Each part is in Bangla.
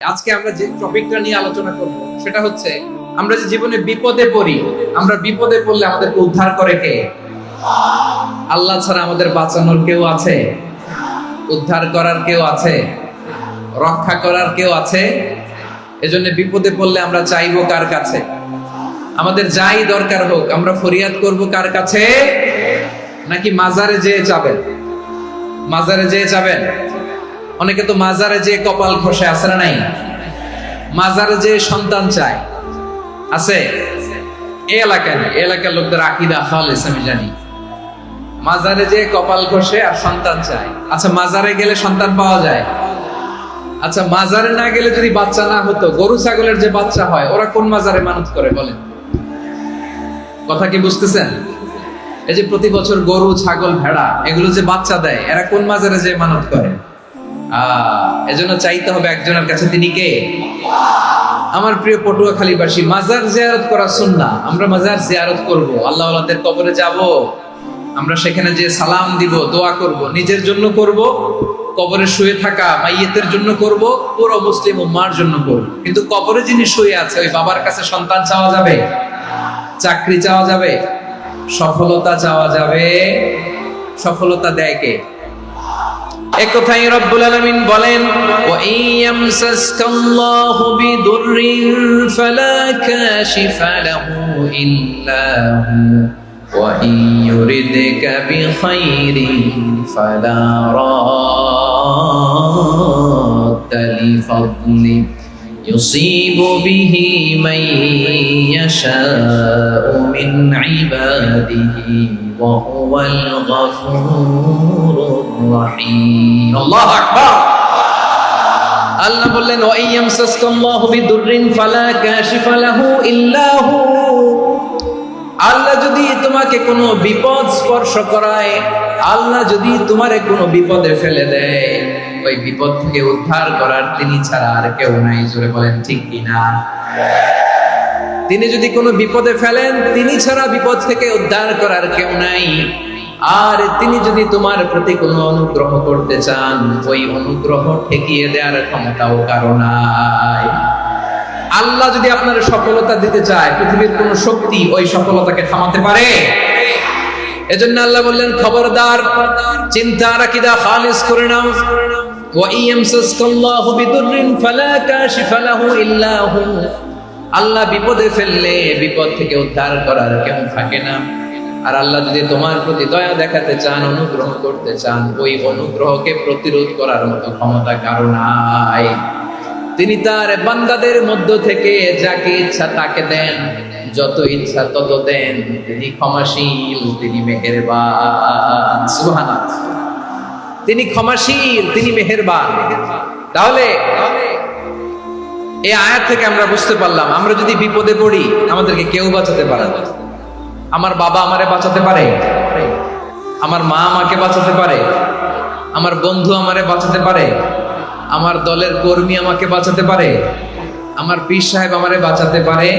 আজকে আমরা যে টপিকটা নিয়ে আলোচনা করব সেটা হচ্ছে আমরা যে জীবনে বিপদে পড়ি, আমরা বিপদে পড়লে আমাদেরকে উদ্ধার করে কে? আল্লাহ ছাড়া আমাদের বাঁচানোর কেউ আছে? উদ্ধার করার কেউ আছে? রক্ষা করার কেউ আছে? এজন্য বিপদে পড়লে আমরা চাইবো কার কাছে? আমাদের যাই দরকার হোক আমরা ফরিয়াদ করব কার কাছে? নাকি মাজারে যেয়ে যাবেন? মাজারে যেয়ে যাবেন? অনেকে তো মাজারে যে কপাল ঘষে, আছে না নাই? মাজারে যে সন্তান চায়, আছে? এই এলাকায় না, এই এলাকার লোকদের আকীদা খালেস আমি জানি। মাজারে যে কপাল ঘষে আর সন্তান চায়। আচ্ছা, মাজারে গেলে সন্তান পাওয়া যায়? আচ্ছা, মাজারে না গেলে যদি বাচ্চা না হতো, গরু ছাগলের যে বাচ্চা হয় ওরা কোন মাজারে মানত করে বলেন? কথা কি বুঝতেছেন? এই যে প্রতি বছর গরু ছাগল ভেড়া এগুলো যে বাচ্চা দেয়, এরা কোন মাজারে যে মানত করে? এজন্য চাইতে হবে একজনের কাছে, তিনি কে? আমার প্রিয় পটুয়াখালীবাসী, মাজার জিয়ারত করা সুন্নাহ। আমরা মাজার জিয়ারত করব, আল্লাহ ওয়ালাদের কবরে যাব, আমরা সেখানে যে সালাম দিব, দোয়া করব, নিজের জন্য করব, কবরে শুয়ে থাকা মাইয়েতের জন্য করব, পুরো মুসলিম উম্মার জন্য করব। কিন্তু কবরে যিনি শুয়ে আছে ওই বাবার কাছে সন্তান চাওয়া যাবে? চাকরি চাওয়া যাবে? সফলতা চাওয়া যাবে? সফলতা দেয় কে? একথাই রব্বুল আলামিন বলেন, ওয়া ইয়ামসাসকাল্লাহু বিদুররিন ফালা কাশিফা লাহু ইল্লা হু ওয়া ইয়ুরিদকা বিখাইরিন ফালা রাদ্দা লিফাদলি ইউসিবু বিহি মান ইয়াশাউ মিন ইবাদিহি ওয়া হুয়াল গফুরুর রহিম। আল্লাহু আকবার। আল্লাহ বললেন, ওয়া ইয়ামসাসকাল্লাহু বিদুররিন ফালা কাশিফা লাহু ইল্লা হু। আল্লাহ যদি তোমাকে কোনো বিপদ স্পর্শ করায়, আল্লাহ যদি তোমারে কোনো বিপদে ফেলে দেয়, ওই বিপদ থেকে উদ্ধার করার তিনি ছাড়া আর কেউ নাই। জোরে বলেন ঠিক কিনা? তিনি যদি কোনো বিপদে ফেলেন, তিনি ছাড়া বিপদ থেকে উদ্ধার করার কেউ নাই। আর তিনি যদি তোমার প্রতি কোনো অনুগ্রহ করতে চান, ওই অনুগ্রহ ঠেকিয়ে দেওয়ার ক্ষমতাও কারো নাই। আল্লাহ যদি আপনার সফলতা দিতে চায়, পৃথিবীর কোন শক্তি ওই সফলতাকে থামাতে পারে? এজন্য আল্লাহ বললেন, খবরদার, চিন্তার আকীদা খালিস করে নাও। ওয়া ইয়ামসাসকাল্লাহু বিদুররিন ফালা কাশিফা লাহু ইল্লা হু। আল্লাহ বিপদে ফেললে বিপদ থেকে উদ্ধার করার কেউ থাকে না। আর আল্লাহ যদি তোমার প্রতি দয়া দেখাতে চান, অনুগ্রহ করতে চান, ওই অনুগ্রহকে প্রতিরোধ করার মতো ক্ষমতা কারো নাই। তিনি তার বান্দাদের মধ্য থেকে যাকে ইচ্ছা তাকে দেন, যত ইচ্ছা তত দেন। তিনি ক্ষমাশীল, তিনি মেহেরবান। সুবহানাল্লাহ। তিনি ক্ষমাশীল, তিনি মেহেরবান। তাহলে এই আয়াত থেকে আমরা বুঝতে পারলাম, আমরা যদি বিপদে পড়ি আমাদেরকে কেউ বাঁচাতে পারে না। আমার বাবা আমারে বাঁচাতে পারে, আমার মা আমাকে বাঁচাতে পারে, আমার বন্ধু আমারে বাঁচাতে পারে, আমার দলের কর্মী আমাকে বাঁচাতে পারে, আমার পীর সাহেব আমারে বাঁচাতে পারে।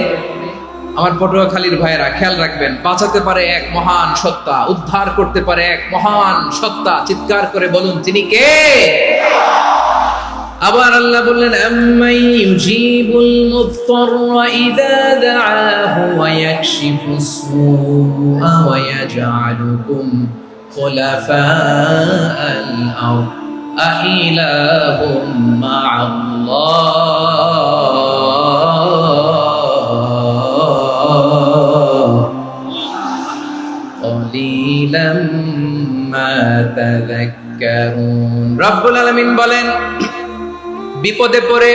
আমার পটুয়াখালীর ভাইয়েরা খেয়াল রাখবেন, বাঁচাতে পারে এক মহান সত্তা, উদ্ধার করতে পারে এক মহান সত্তা। চিৎকার করে বলুন, তিনি কে? আবার আল্লাহ বললেন, আম্মাই ইউজিবুল মুফতাররা ইযা দাআহু ওয়া ইয়াকশিফুস সুআ ওয়া ইয়াজআলুকুম খুলাফাআল আরদ আইলাহুম মা'আল্লাহ ক্বালিলাম মা তাযাক্কারুন। রব্বুল আলামিন বলেন, বিপদে পড়ে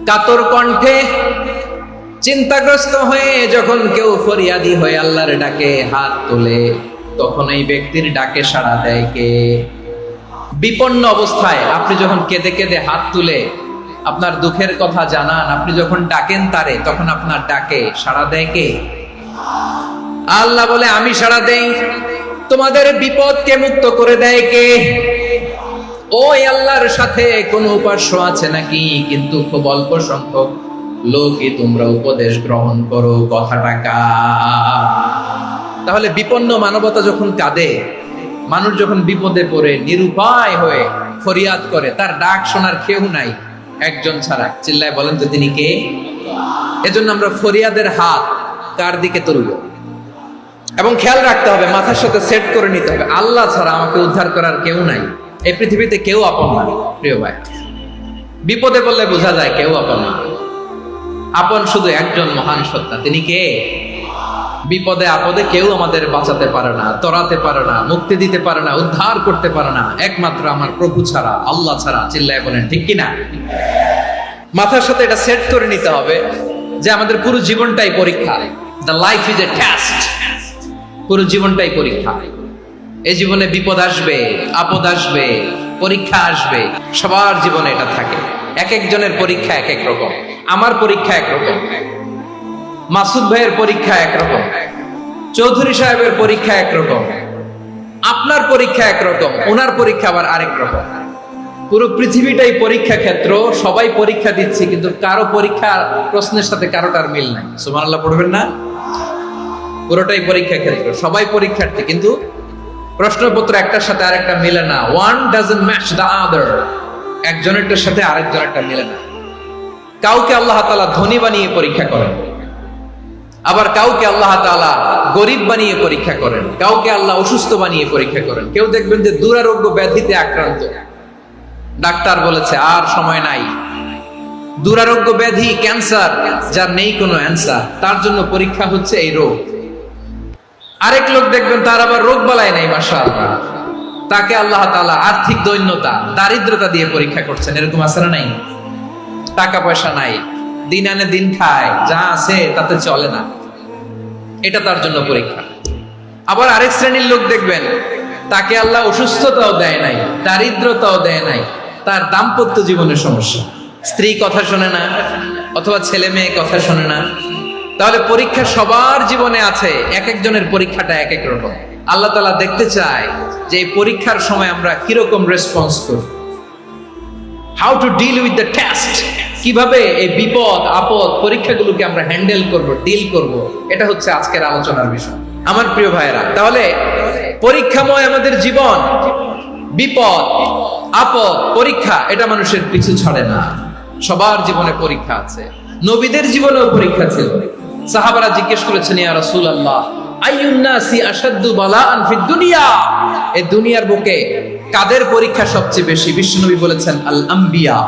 কাতর কণ্ঠে চিন্তাগ্রস্ত হয়ে যখন কেউ ফরিয়াদি হয়ে আল্লাহর ডাকে হাত তোলে, তখন এই ব্যক্তির ডাকে সাড়া দেয় কে? বিপন্ন অবস্থায় আপনি যখন কেঁদে কেঁদে হাত তুলে আপনার দুঃখের কথা জানান, আপনি যখন ডাকেন তারে, তখন আপনার ডাকে সাড়া দেয় কে? আল্লাহ বলে, আমি সাড়া দেই। তোমাদের বিপদকে মুক্ত করে দেয় কে? ওই আল্লাহর সাথে কোন উপাস্য আছে নাকি? কিন্তু খুব অল্প সংখ্যক লোকই তোমরা উপদেশ গ্রহণ করো। কথাটা কার? তাহলে বিপন্ন মানবতা যখন কাঁদে, মানুষ যখন বিপদে পড়ে নিরুপায় হয়ে ফরিয়াদ করে, তার ডাক শোনার কেউ নাই, একজন ছাড়া। চিল্লায় বলেন তো তিনি কে? এজন্য আমরা ফরিয়াদের হাত কার দিকে তুলব? এবং খেয়াল রাখতে হবে, মাথার সাথে সেট করে নিতে হবে, আল্লাহ ছাড়া আমাকে উদ্ধার করার কেউ নাই। এই পৃথিবীতে কেউ আপন না প্রিয় ভাই। বিপদে বললে বোঝা যায় কেউ আপন না। আপন শুধু একজন মহান সত্তা, তিনি কে? বিপদে আপদে কেউ আমাদের বাঁচাতে পারে না, তরাতে পারে না, মুক্তি দিতে পারে না, উদ্ধার করতে পারে না, একমাত্র আমার প্রভু ছাড়া, আল্লাহ ছাড়া। চিল্লায় বলেন ঠিক কিনা? মাথার সাথে এটা সেট করে নিতে হবে যে আমাদের পুরো জীবনটাই পরীক্ষা। The life is a test. পুরো জীবনটাই পরীক্ষা। এই জীবনে বিপদ আসবে, আপদ আসবে, পরীক্ষা আসবে, সবার জীবনে এটা থাকে। এক একজনের পরীক্ষা এক এক রকম। আমার পরীক্ষা একরকম, মাসুদ ভাইয়ের পরীক্ষা একরকম, চৌধুরী সাহেবের পরীক্ষা একরকম, আপনার পরীক্ষা একরকম, ওনার পরীক্ষা আবার আরেক রকম। পুরো পৃথিবীটাই পরীক্ষা ক্ষেত্র, সবাই পরীক্ষা দিচ্ছি, কিন্তু কারো পরীক্ষা প্রশ্নের সাথে কারোটার মিল নাই। সুবহানাল্লাহ পড়বেন না? পুরোটাই পরীক্ষা ক্ষেত্র, সবাই পরীক্ষার্থী, কিন্তু প্রশ্নপত্র একটার সাথে আরেকটা মিলে না। One doesn't match the other. একজনেরটার সাথে আরেকজনেরটা মিলে না। কাউকে আল্লাহ তাআলা ধনী বানিয়ে পরীক্ষা করেন, আবার কাউকে আল্লাহ তাআলা গরিব বানিয়ে পরীক্ষা করেন, কাউকে আল্লাহ অসুস্থ বানিয়ে পরীক্ষা করেন। কেউ দেখবেন যে দুরারোগ্য ব্যাধিতে আক্রান্ত, ডাক্তার বলেছে আর সময় নাই, দুরারোগ্য ব্যাধি, ক্যান্সার, যার নেই কোনো অ্যান্সার, তার জন্য পরীক্ষা হচ্ছে এই রোগ। আরেক লোক দেখবেন তার আবার রোগ বালাই নাই, মাশাআল্লাহ, তাকে আল্লাহ তাআলা আর্থিক দৈন্যতা, দারিদ্রতা দিয়ে পরীক্ষা করছেন। এরকম আছে না নাই? টাকা পয়সা নাই, দিন আনে দিন খায়, যা আছে তাতে চলে না, এটা তার জন্য পরীক্ষা। আবার আরেক শ্রেণীর লোক দেখবেন তাকে আল্লাহ অসুস্থতাও দেয় নাই, দারিদ্রতাও দেয় নাই, তার দাম্পত্য জীবনের সমস্যা, স্ত্রী কথা শোনে না, অথবা ছেলে মেয়ে কথা শোনে না। তাহলে পরীক্ষা সবার জীবনে আছে, এক একজনের পরীক্ষাটা এক এক রকম। আল্লাহ তাআলা দেখতে চায় যে এই পরীক্ষার সময় আমরা কিরকম রেসপন্স করব, how to deal with the test, কিভাবে এই বিপদ আপদ পরীক্ষাগুলোকে আমরা হ্যান্ডেল করব, ডিল করব। এটা হচ্ছে আজকের আলোচনার বিষয় আমার প্রিয় ভাইয়েরা। তাহলে পরীক্ষাময় আমাদের জীবন, বিপদ আপদ পরীক্ষা, এটা মানুষের পিছু ছাড়ে না। সবার জীবনে পরীক্ষা আছে, নবীদের জীবনেও পরীক্ষা ছিল। সাহাবারা জিজ্ঞেস করেছেন, ইয়া রাসূলুল্লাহ, আইয়ুন নাসি আশাদ্দু বালাআন ফিদ দুনিয়া, এই দুনিয়ার বুকে কাদের পরীক্ষা সবচেয়ে বেশি? বিশ্বনবী বলেছেন, আল আম্বিয়া।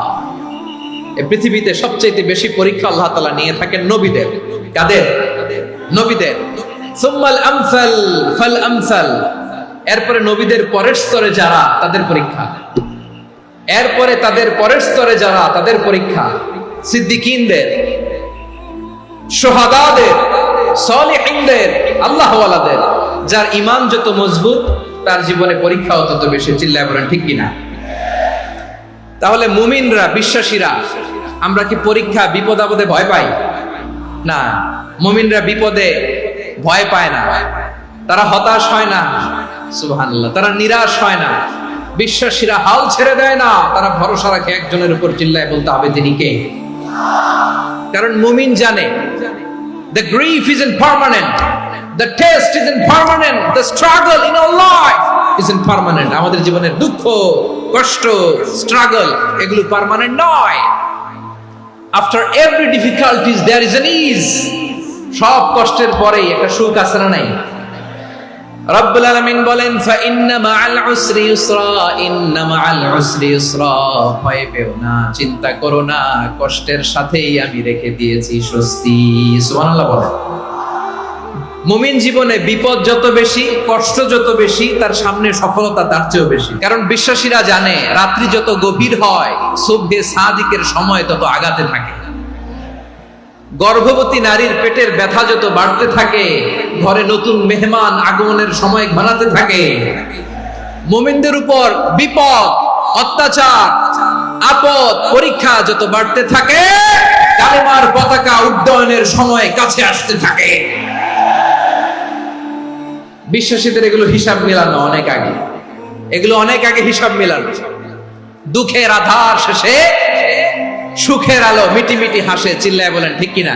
এই পৃথিবীতে সবচেয়ে বেশি পরীক্ষা আল্লাহ তাআলা নিয়ে থাকেন নবীদের। কাদের? নবীদের। সুম্মাল আমসাল ফাল আমসাল, এরপরে নবীদের পরের স্তরে যারা, তাদের পরীক্ষা। এরপরে তাদের পরের স্তরে যারা, তাদের পরীক্ষা। সিদ্দিকীনদের, শুহাদাদের, সালিহিনদের, আল্লাহওয়ালাদের। যার ঈমান যত মজবুত, তার জীবনে পরীক্ষাও তত বেশি। চিল্লায় বলেন ঠিক কিনা? তাহলে মুমিনরা, বিশ্বাসীরা, আমরা কি পরীক্ষা বিপদ আপদে ভয় পাই? না, মুমিনরা বিপদে ভয় পায় না, তারা হতাশ হয় না, সুবহানাল্লাহ, তারা নিরাশ হয় না। বিশ্বাসীরা হাল ছেড়ে দেয় না, তারা ভরসা রাখে একজনের উপর। চিল্লায় বলতে হবে তিনি কে? কারণ মুমিন জানে the grief isn't permanent, the test isn't permanent, the struggle in our life isn't permanent. আমাদের জীবনের দুঃখ, কষ্ট, স্ট্রাগল, এগুলো পার্মানেন্ট নয়। after every difficulties there is an ease. সব কষ্টের পরেই একটা সুখ আছে না নাই? রব্বুল আলামিন বলেন, ফা ইন্না মাআল উসরি ইউসরা, ইন্না মাআল উসরি ইউসরা, ভয় পেও না, চিন্তা করো না, কষ্টের সাথেই আমি রেখে দিয়েছি স্বস্তি। সুবহানাল্লাহ বলেন। মুমিন জীবনে বিপদ যত বেশি, কষ্ট যত বেশি, তার সামনে সফলতা তার চেয়েও বেশি। কারণ বিশ্বাসীরা জানে রাত্রি যত গভীর হয়, সুবহে সাদিকের সময় তত আগাতে থাকে। গর্ভবতী নারীর পেটের ব্যথা যত বাড়তে থাকে, ঘরে নতুন মেহমান আগমনের সময় ঘনাতে থাকে। মুমিনদের উপর বিপদ, অত্যাচার, আপদ, পরীক্ষা যত বাড়তে থাকে, কালেমার পতাকা উড্ডয়নের সময় কাছে আসতে থাকে। বিশ্বাসীদের এগুলো হিসাব মেলানো অনেক আগে, এগুলো অনেক আগে হিসাব মেলানো। দুঃখের আধার শেষে সুখের আলো মিটি মিটি হাসে। চিল্লায় বলেন ঠিক কিনা?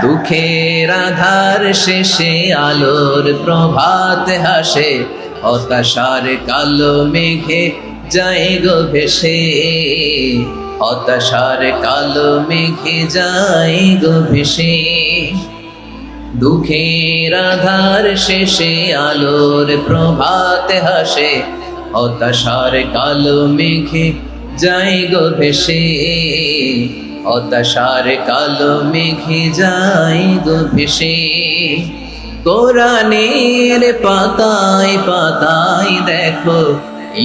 দুঃখের আধার শেষে আলোর প্রভাত হাসে, হতাশার কালো মেঘে যায় গো ভেসে, হতাশার কালো মেঘে যায় গো ভেসে, দুঃখের আধার শেষে আলোর প্রভাতে হাসে, হতাশার কালো মেঘে যায় গো ভেসে, হতাশার কালো মেঘে যায় গো ভেসে। কোরআনের পাতায় পাতায় দেখো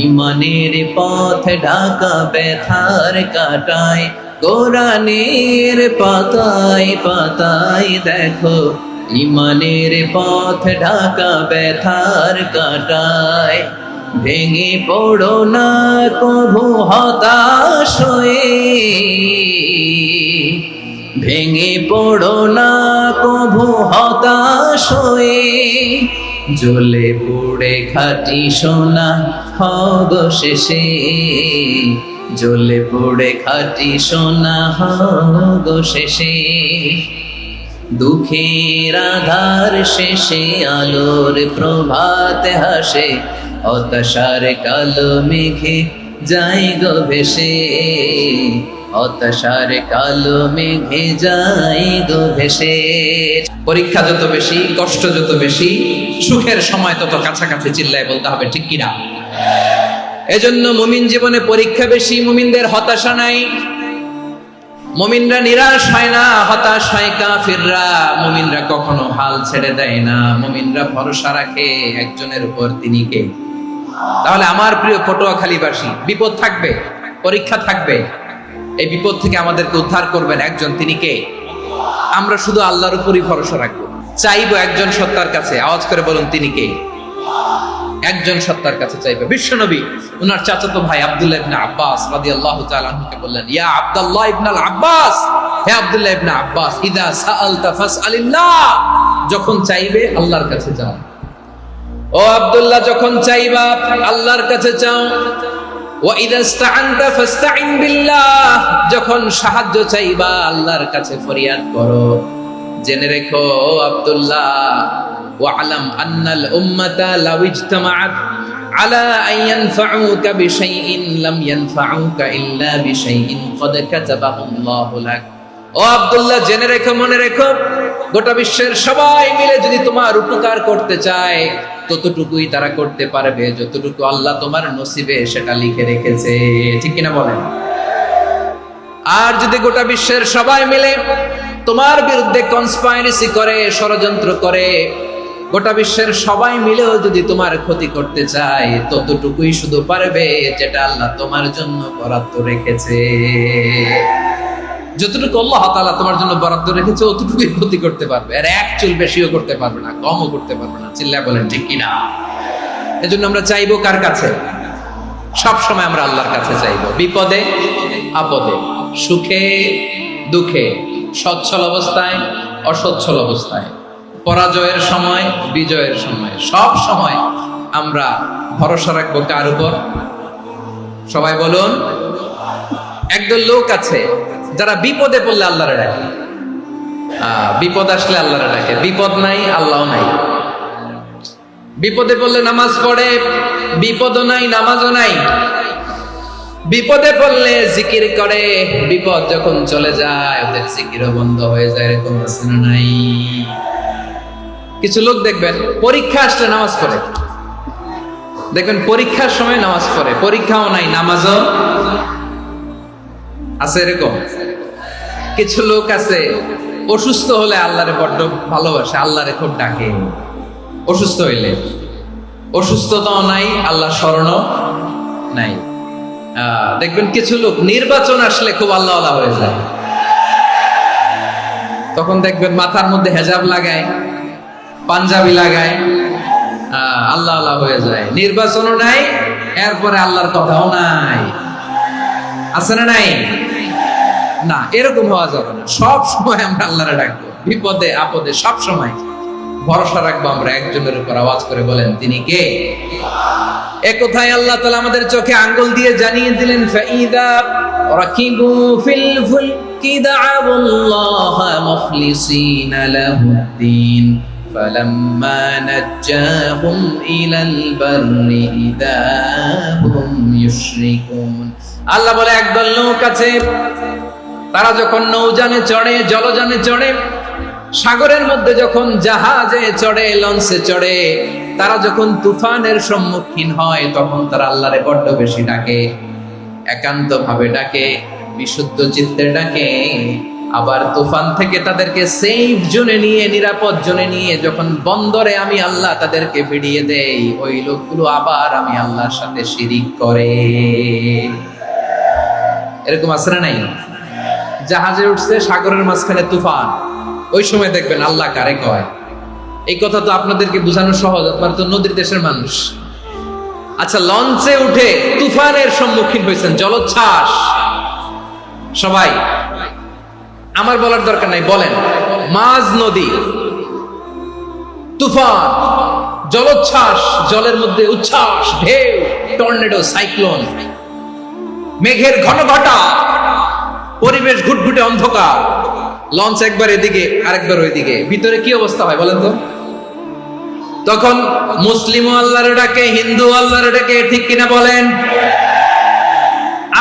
ইমানের পথ ঢাকা ব্যথার কাটায়, কোরআনের পাতায় পাতায় দেখো ইমানের পথ ঢাকা ব্যথার কাটায়। ভেঙে পড়ো না কভু হতাশ হয়ে, ভেঙে পড়ো না কভু হতাশ হয়ে, জ্বলে পুড়ে খাঁটি সোনা হব শেষে, জ্বলে পুড়ে খাঁটি সোনা হব শেষে। দুঃখের আধার শেষে আলোর প্রভাতে হাসে, হতাশার কালো মেঘে যায় গো ভেসে, হতাশার কালো মেঘে যায় গো ভেসে। পরীক্ষা যত বেশি, কষ্ট যত বেশি, সুখের সময় তত কাছাকাছি, চিল্লায় বলতে হবে ঠিক কিনা? এজন্য মুমিন জীবনে পরীক্ষা বেশি, মুমিনদের হতাশা নাই। মুমিনরা নিরাশ হয় না, হতাশ হয় কাফিররা। মুমিনরা কখনো হাল ছেড়ে দেয় না, মুমিনরা ভরসা রাখে একজনের উপর, তিনি কে? তাহলে আমার প্রিয় পটুয়াখালীবাসী, বিপদ থাকবে, পরীক্ষা থাকবে, এই বিপদ থেকে আমাদেরকে উদ্ধার করবেন একজন, তিনি কে? আমরা শুধু আল্লাহর উপরই ভরসা রাখবো, চাইবো একজন সত্তার কাছে। আওয়াজ করে বলুন, তিনি কে? একজন সত্তার কাছে চাইবে। বিশ্বনবী উনার চাচাতো ভাই আব্দুল্লাহ ইবনে আব্বাস রাদিয়াল্লাহু তাআলা আনহুকে বললেন, ইয়া আব্দুল্লাহ ইবনুল আব্বাস, হে আব্দুল্লাহ ইবনে আব্বাস, ইদা সাআলতা ফাসআলিল্লাহ, যখন চাইবে আল্লাহর কাছে যাও। ও আব্দুল্লাহ, যখন চাইবা আল্লাহর কাছে চাও। ওয়া ইদা ইসতাআনতা ফাসতাইন বিল্লাহ, যখন সাহায্য চাইবা আল্লাহর কাছে ফরিয়াদ করো। জেনে রেখো ও আব্দুল্লাহ, ওয়া'লাম আন্নাল উম্মাতা লাউ ইজতামাআত আলা আন ইয়ানফাউকা বিশাইইন লাম ইয়ানফাউকা ইল্লা বিশাইইন ক্বাদ কাতাবাহু আল্লাহু লাক। ও আব্দুল্লাহ, জেনে রেখো, মনে রেখো, গোটা বিশ্বের সবাই মিলে যদি তোমার উপকার করতে চায় ততটুকুই তারা করতে পারবে যতটুকু আল্লাহ তোমার নসিবে সেটা লিখে রেখেছে। ঠিক কিনা বলেন? আর যদি গোটা বিশ্বের সবাই মিলে তোমার বিরুদ্ধে কনস্পাইরেসি করে, ষড়যন্ত্র করে, গোটা বিশ্বের সবাই মিলেও যদি তোমার ক্ষতি করতে চায় ততটুকুই শুধু পারবে যেটা আল্লাহ তোমার জন্য বরাদ্দ রেখেছে। যতটুকু আল্লাহ তাআলা তোমার জন্য বরাদ্দ রেখেছে অতটুকুই ক্ষতি করতে পারবে, আর এক চুল বেশিও করতে পারবে না, কমও করতে পারবে না। চিল্লায় বলেন ঠিক কিনা? এজন্য আমরা চাইবো কার কাছে? সব সময় আমরা আল্লাহর কাছে চাইবো, বিপদে আপদে, সুখে দুঃখে, সচ্ছল অবস্থায় অসচ্ছল অবস্থায়, পরাজয়ের সময় বিজয়ের সময়, সব সময় আমরা ভরসা রাখবো কার উপর? সবাই বলুন। একদল লোক আছে যারা বিপদে পড়লে আল্লাহরে ডাকে, বিপদ আসলে আল্লাহরে ডাকে, বিপদ নাই আল্লাহ নাই। বিপদে পড়লে নামাজ পড়ে, বিপদও নাই নামাজও নাই। বিপদে পড়লে জিকির করে, বিপদ যখন চলে যায় ওদের জিকিরও বন্ধ হয়ে যায়। এরকম আছে না নাই? কিছু লোক দেখবেন পরীক্ষা আসলে নামাজ পড়ে, দেখবেন পরীক্ষার সময় নামাজ পড়ে, পরীক্ষাও নাই নামাজও আছে। এরকম কিছু লোক আছে অসুস্থ হলে আল্লাহরে বড্ড ভালোবাসে, আল্লাহরে খুব ডাকে। অসুস্থ হইলে অসুস্থতাও নাই, আল্লাহ স্মরণও নাই। দেখবেন কিছু লোক নির্বাচন আসলে খুব আল্লাহওয়ালা হয়ে যায়, তখন দেখবেন মাথার মধ্যে হেজাব লাগায়, পাঞ্জাবি লাগায়, আল্লাহওয়ালা হয়ে যায়। নির্বাচনও নাই, এরপরে আল্লাহর কথাও নাই। আছে না নাই? না, এরকম হওয়া যাবে না। সব সময় আমরা আল্লাহরে ডাকবো, বিপদে আপদে সব সময় ভরসা রাখবো আমরা একজনের উপর। আওয়াজ করে বলেন, তিনি কে? এ কথায় আল্লাহ তাআলা আমাদের চোখে আঙ্গুল দিয়ে জানিয়ে দিলেন, ফাইদা রাকিবু ফিল ফুলকি দা'আবুল্লাহা মুখলিসিনা লাহুদ্দিন ফালাম্মা নাজ্জাহুম ইলাল বাররি ইদা হুম ইউশরিকুন। আল্লাহ বলে একদল লোক আছে, তারা যখন নৌযানে চড়ে, জলযানে চড়ে, সাগরের মধ্যে যখন জাহাজে চড়ে, লঞ্চে চড়ে, তারা যখন তুফানের সম্মুখীন হয় তখন তারা আল্লাহরে বড্ড বেশি ডাকে, একান্ত ভাবে ডাকে, বিশুদ্ধ চিত্তে ডাকে। আবার তুফান থেকে তাদেরকে সেফ জোনে নিয়ে, নিরাপদ জোনে নিয়ে যখন বন্দরে আমি আল্লাহ তাদেরকে ফিরিয়ে দেই, ওই লোকগুলো আবার আমি আল্লাহর সাথে শিরিক করে। এরকম আছে না নাই? জাহাজে উঠছে, সাগরের মাঝখানে তুফান, ওই সময় দেখবেন আল্লাহ কারে কয়। এই কথা তো আপনাদেরকে বোঝানো সহজ, আপনারা তো নদীর দেশের মানুষ। আচ্ছা, লঞ্চে উঠে তুফানের সম্মুখীন হয়েছেন, জলোচ্ছ্বাস, সবাই, আমার বলার দরকার নাই, বলেন, মাঝ নদী, তুফান, জলোচ্ছ্বাস, জলের মধ্যে উচ্ছ্বাস, ঢেউ, টর্নেডো, সাইক্লোন, মেঘের ঘনঘটা, পরিবেশ ঘুটঘুটে অন্ধকার, লঞ্চ একবার এদিকে আরেকবার ওইদিকে, ভিতরে কি অবস্থা হয় বলেন তো? তখন মুসলিম আল্লাহর ডাকে, হিন্দু আল্লাহর ডাকে, ঠিক কিনা বলেন?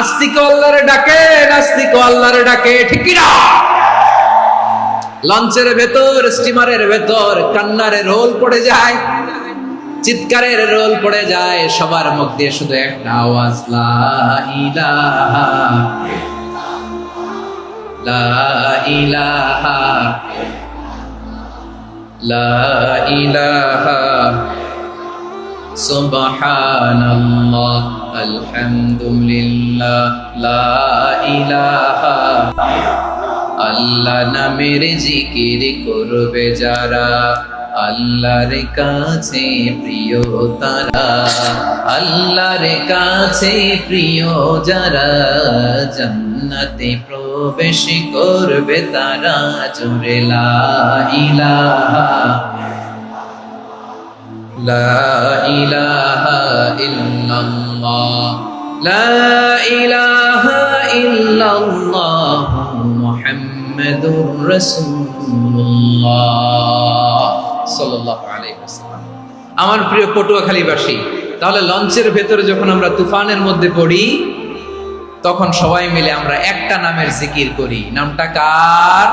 আস্তিক আল্লাহর ডাকে, নাস্তিক আল্লাহর ডাকে, ঠিক কিনা? লঞ্চের ভেতর, স্টিমারের ভেতর কান্নারে রোল পড়ে যায়, চিৎকারের রোল পড়ে যায়, সবার মুখ দিয়ে শুধু একটা আওয়াজ, লা ইলাহা লা ইলাহা লা ইলাহা সুবহানাল্লাহ আলহামদুলিল্লাহ লা ইলাহা। আল্লাহ নামের জিকির করবে যারা, আল্লাহর কাছে প্রিয় তারা, আল্লাহর কাছে প্রিয় যারা, জান্নাতে প্রবেশ করবে তারা, জোরে লা ইলাহা লা ইলাহা ইল্লাল্লাহ লা ইলাহা ইল্লাল্লাহ মুহাম্মাদুর রাসূলুল্লাহ সাল্লাল্লাহু আলাইহি ওয়াসাল্লাম। আমার প্রিয় পটুয়াখালীবাসী, তাহলে লঞ্চের ভেতরে যখন আমরা তুফানের মধ্যে পড়ি, তখন সবাই মিলে আমরা একটা নামের জিকির করি। নামটা কার?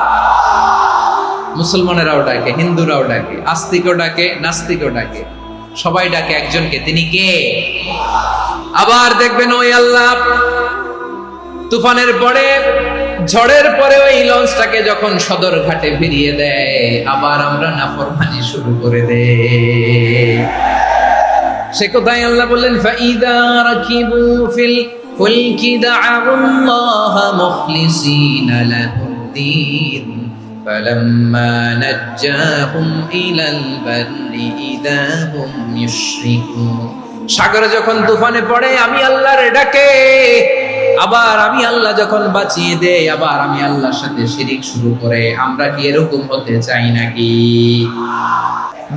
মুসলমানেরাও ডাকে, হিন্দুরাও ডাকে, আস্তিকও ডাকে, নাস্তিকও ডাকে, সবাই ডাকে একজনকে, তিনি কে? আবার দেখবেন ওই আল্লাহ তুফানের পরে, ঝড়ের পরে ওই লঞ্চটাকে যখন সদর ঘাটে ফিরিয়ে দেয়, আবার আমরা নাফরমানি শুরু করে দেই। সে কোথায় আল্লাহ বললেন, ফাইদা রাকিবু ফিল ফুলকি দা'আল্লাহ মুখলিসিনা লাহুদ্দিন ফালাম্মা নাজ্জাহুম ইলাল বাররি ইযা হুম ইউশরিকুন। সাগরে যখন তুফানে পড়ে আমি আল্লাহর ডাকে, আবার আমি আল্লাহ যখন বাঁচিয়ে দেই, আবার আমি আল্লাহর সাথে শিরিক শুরু করে। আমরা কি এরকম হতে চাই নাকি?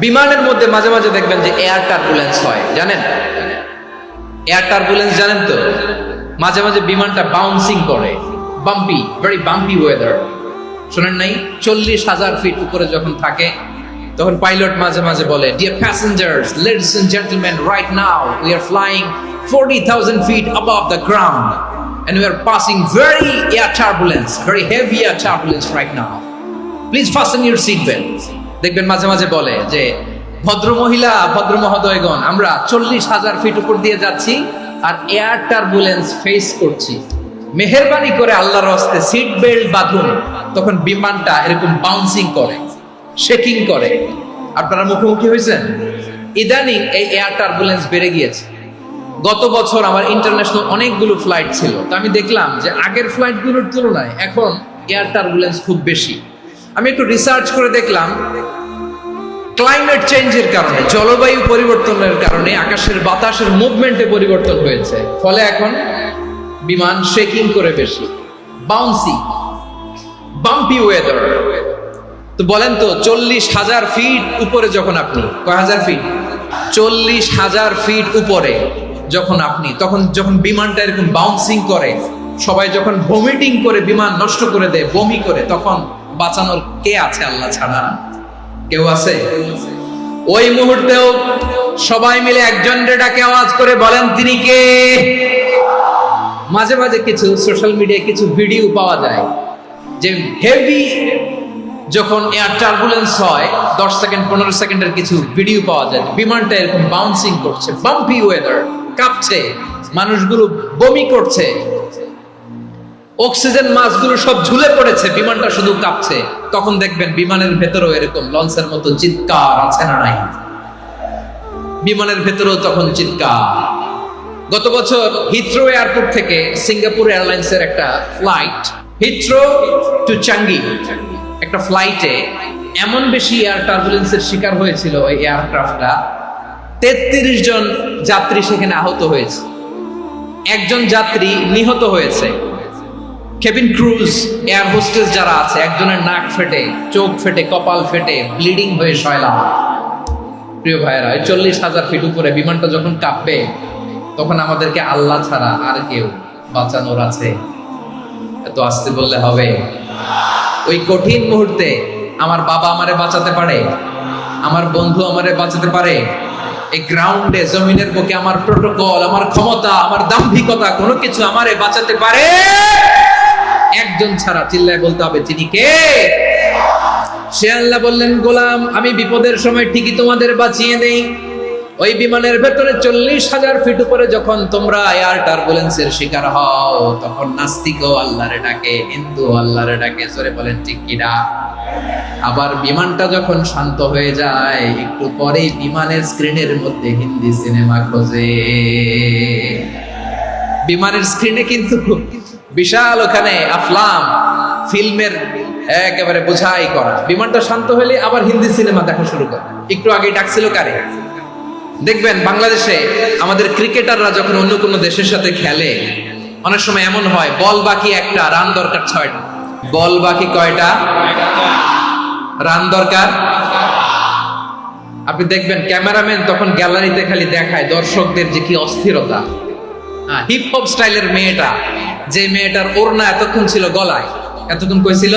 বিমানের মধ্যে মাঝে মাঝে দেখবেন যে এয়ার টার্বুলেন্স হয়, জানেন? এয়ার টার্বুলেন্স জানেন তো? মাঝে মাঝে বিমানটা বাউন্সিং করে, বাম্পি, ভেরি বাম্পি ওয়েদার। শোনেন নাই? 40,000 ফিট উপরে যখন থাকে, তখন পাইলট মাঝে মাঝে বলে, dear passengers, ladies and gentleman, right now we are flying 40,000 feet above the ground and we are passing very air turbulence, very heavy air turbulence right now. Please fasten your seat belts. দেখবেন মাঝে মাঝে বলে যে, ভদ্র মহিলা, ভদ্র মহোদয়গণ, আমরা 40,000 ফিট উপর দিয়ে যাচ্ছি আর এয়ার টার্বুলেন্স ফেস করছি, মেহেরবানি করে আল্লাহর রাস্তে সিট বেল্ট বাঁধুন। তখন বিমানটা এরকম বাউন্সিং করে, শেকিং করে। আপনারা মুখোমুখি হয়েছেন? ইদানিং এই এয়ার টার্বুলেন্স বেড়ে গিয়েছে। গত বছর আমার ইন্টারন্যাশনাল অনেকগুলো ফ্লাইট ছিল, তো আমি দেখলাম যে আগের ফ্লাইটগুলোর তুলনায় এখন এয়ার টার্বুলেন্স খুব বেশি। আমি একটু রিসার্চ করে দেখলাম, ক্লাইমেট চেঞ্জের কারণে, জলবায়ু পরিবর্তনের কারণে আকাশের বাতাসের মুভমেন্টে পরিবর্তন হয়েছে, ফলে এখন বিমান শেকিং করে বেশি, বাউন্সি, বাম্পি ওয়েদার। তো বলেন তো, 40,000 ফিট উপরে যখন আপনি, কয় হাজার ফিট? 40,000 ফিট উপরে যখন আপনি, তখন যখন বিমানটা এরকম বাউন্সিং করে, সবাই যখন ভমিটিং করে বিমান নষ্ট করে দেয়, বমি করে, তখন বাঁচানোর কে আছে আল্লাহ ছাড়া? কেউ আছে? ওই মুহূর্তেও সবাই মিলে একজনের ডাকে আওয়াজ করে বলেন, তিনি কে? মাঝে মাঝে কিছু সোশ্যাল মিডিয়ায় কিছু ভিডিও পাওয়া যায় যে হেভি যখন এয়ার টার্বুলেন্স হয় 10 সেকেন্ড 15 সেকেন্ডের কিছু ভিডিও পাওয়া যায় বিমানটা এরকম বাউন্সিং করছে, বাম্পি ওয়েদার, কাঁপছে, মানুষগুলো বমি করছে, অক্সিজেন মাস্কগুলো সব ঝুলে পড়েছে, বিমানটা শুধু কাঁপছে। তখন দেখবেন বিমানের ভেতরেও এরকম লঞ্চের মতো চিৎকার আছে না নাই? বিমানের ভেতরেও তখন চিৎকার। গত বছর হিথ্রো এয়ারপোর্ট থেকে সিঙ্গাপুর এয়ারলাইন্সের একটা ফ্লাইট হিথ্রো টু চাঙ্গি একটা ফ্লাইটে এমন বেশি এয়ার টার্বুলেন্সের শিকার হয়েছিল ওই এয়ারক্রাফটটা, 33 জন যাত্রী সেখানে আহত হয়েছে, একজন যাত্রী নিহত হয়েছে। কেবিন ক্রুজ এয়ার হোস্টেস যারা আছে একজনের নাক ফেটে, চোখ ফেটে, কপাল ফেটে ব্লিডিং হয়ে শয়লা। প্রিয় ভাইয়েরা, 40,000 ফিট উপরে বিমানটা যখন কাঁপবে তখন আমাদেরকে আল্লাহ ছাড়া আর কেউ বাঁচানোর আছে? এত আসতে বললে হবে? ওই কঠিন মুহূর্তে আমার বাবা আমারে বাঁচাতে পারে, আমার বন্ধু আমারে বাঁচাতে পারে। এই গ্রাউন্ডে জমিনের বুকে আমার প্রোটোকল, আমার ক্ষমতা, আমার দাম্ভিকতা কোনো কিছু আমারে বাঁচাতে পারে? একজন ছাড়া, চিল্লায় বলতে হবে তিনি কে? সে আল্লাহ বললেন, গোলাম আমি বিপদের সময় ঠিকই তোমাদের বাঁচিয়ে দেই। ওই বিমানের ভেতরে 40,000 ফিট উপরে যখন তোমরা এয়ার টার্বুলেন্সের শিকার হও তখন নাস্তিকও আল্লাহরে ডাকে, হিন্দু আল্লাহরে ডাকে, জোরে বলেন ঠিক কিনা? আবার বিমানটা যখন শান্ত হয়ে যায় একটু পরেই বিমানের স্ক্রিনের মধ্যে হিন্দি সিনেমা খোঁজে। বিমানের স্ক্রিনে কিন্তু বিশাল ওখানে আফলাম ফিল্মের একেবারে বোঝাই করা। বিমানটা শান্ত হলে আবার হিন্দি সিনেমা দেখা শুরু করে। একটু আগে ডাকছিল কারে? দেখবেন বাংলাদেশে আমাদের ক্রিকেটাররা যখন অন্য কোনো দেশের সাথে খেলে অনেক সময় এমন হয় বল বাকি একটা, রান দরকার 6টা। বল বাকি কয়টা? রান দরকার। আপনি দেখবেন ক্যামেরাম্যান তখন গ্যালারিতে খালি দেখায় দর্শকদের যে কি অস্থিরতা। হিপ হপ স্টাইলের মেয়েটা, যে মেয়েটার ওড়না এতক্ষণ ছিল গলায়, এতক্ষণ কইছিল,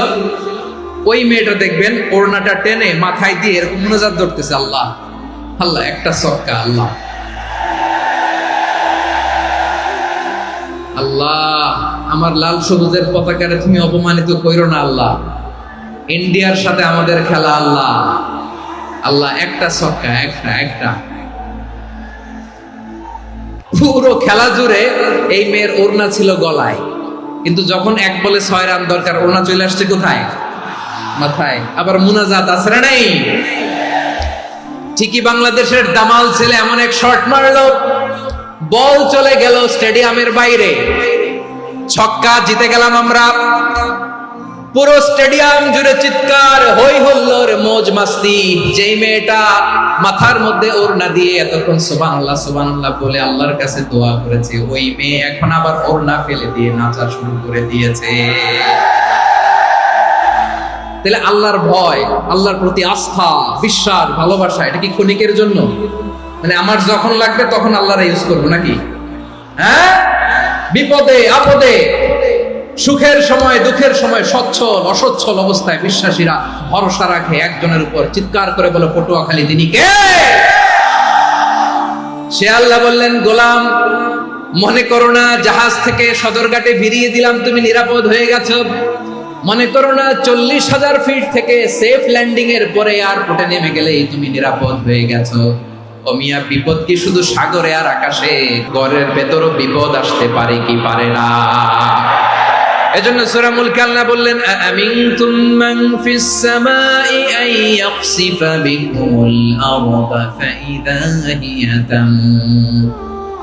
ওই মেয়েটা দেখবেন ওড়নাটা টেনে মাথায় দিয়ে এরকম মুনাজাত ধরতেছে, আল্লাহ আল্লাহ, একটা সক্কা, আল্লাহ আল্লাহ, আমার লাল সবুজের পতাকারে তুমি অপমানিত কইরো না আল্লাহ, ইন্ডিয়ার সাথে আমাদের খেলা, আল্লাহ আল্লাহ, একটা সক্কা, একটা। পুরো খেলা জুড়ে এই মেয়ের ওড়না ছিল গলায়, কিন্তু যখন 1 বলে 6 রান দরকার ওড়না চলে আসছে কোথায়? মাথায়। আবার মুনাজাত আছে না নাই? ঠিকই বাংলাদেশের দামাল ছেলে এমন এক শট মারলো, বল চলে গেল স্টেডিয়ামের বাইরে, ছক্কা, জিতে গেলাম আমরা। পুরো স্টেডিয়াম জুড়ে চিৎকার, হই হুল্লোড়, মौज মাস্তি। যেই মেয়েটা মাথার মধ্যে ওড়না দিয়ে এতক্ষণ সুবহানাল্লাহ সুবহানাল্লাহ বলে আল্লাহর কাছে দোয়া করেছে, ওই মেয়ে এখন আবার ওড়না ফেলে দিয়ে নাচা শুরু করে দিয়েছে। তাহলে আল্লাহর ভয়, আল্লাহর প্রতি আস্থা, বিশ্বাস, ভালোবাসা, এটা কি ক্ষণিকের জন্য? মানে আমার যখন লাগবে তখন আল্লাহর ইউজ করবো নাকি? হ্যাঁ, বিপদে আপদে, সুখের সময় দুঃখের সময়, সচ্ছল অসচ্ছল অবস্থায় বিশ্বাসীরা ভরসা রাখে একজনের উপর। চিৎকার করে বলে পটুয়াখালী তিনি কে? সে আল্লাহ বললেন, গোলাম মনে করো না জাহাজ থেকে সদরঘাটে ভিড়িয়ে দিলাম তুমি নিরাপদ হয়ে গেছো। মনে করো না 40,000 ফিট থেকে সেফ ল্যান্ডিং এর পরে এয়ারপোর্টে নেমে গেলেই তুমি নিরাপদ হয়ে গেছো। ও মিয়া, বিপদ কি শুধু সাগরে আর আকাশে? ঘরের ভেতরও বিপদ আসতে পারে কি পারে না? এজন্য সূরা মুলক আল্লাহ বললেন, আমিনতুম মান ফিস সামাই আন ইয়াখসিফা বিকুমুল আরদা ফাইদা হিয়া তামুর।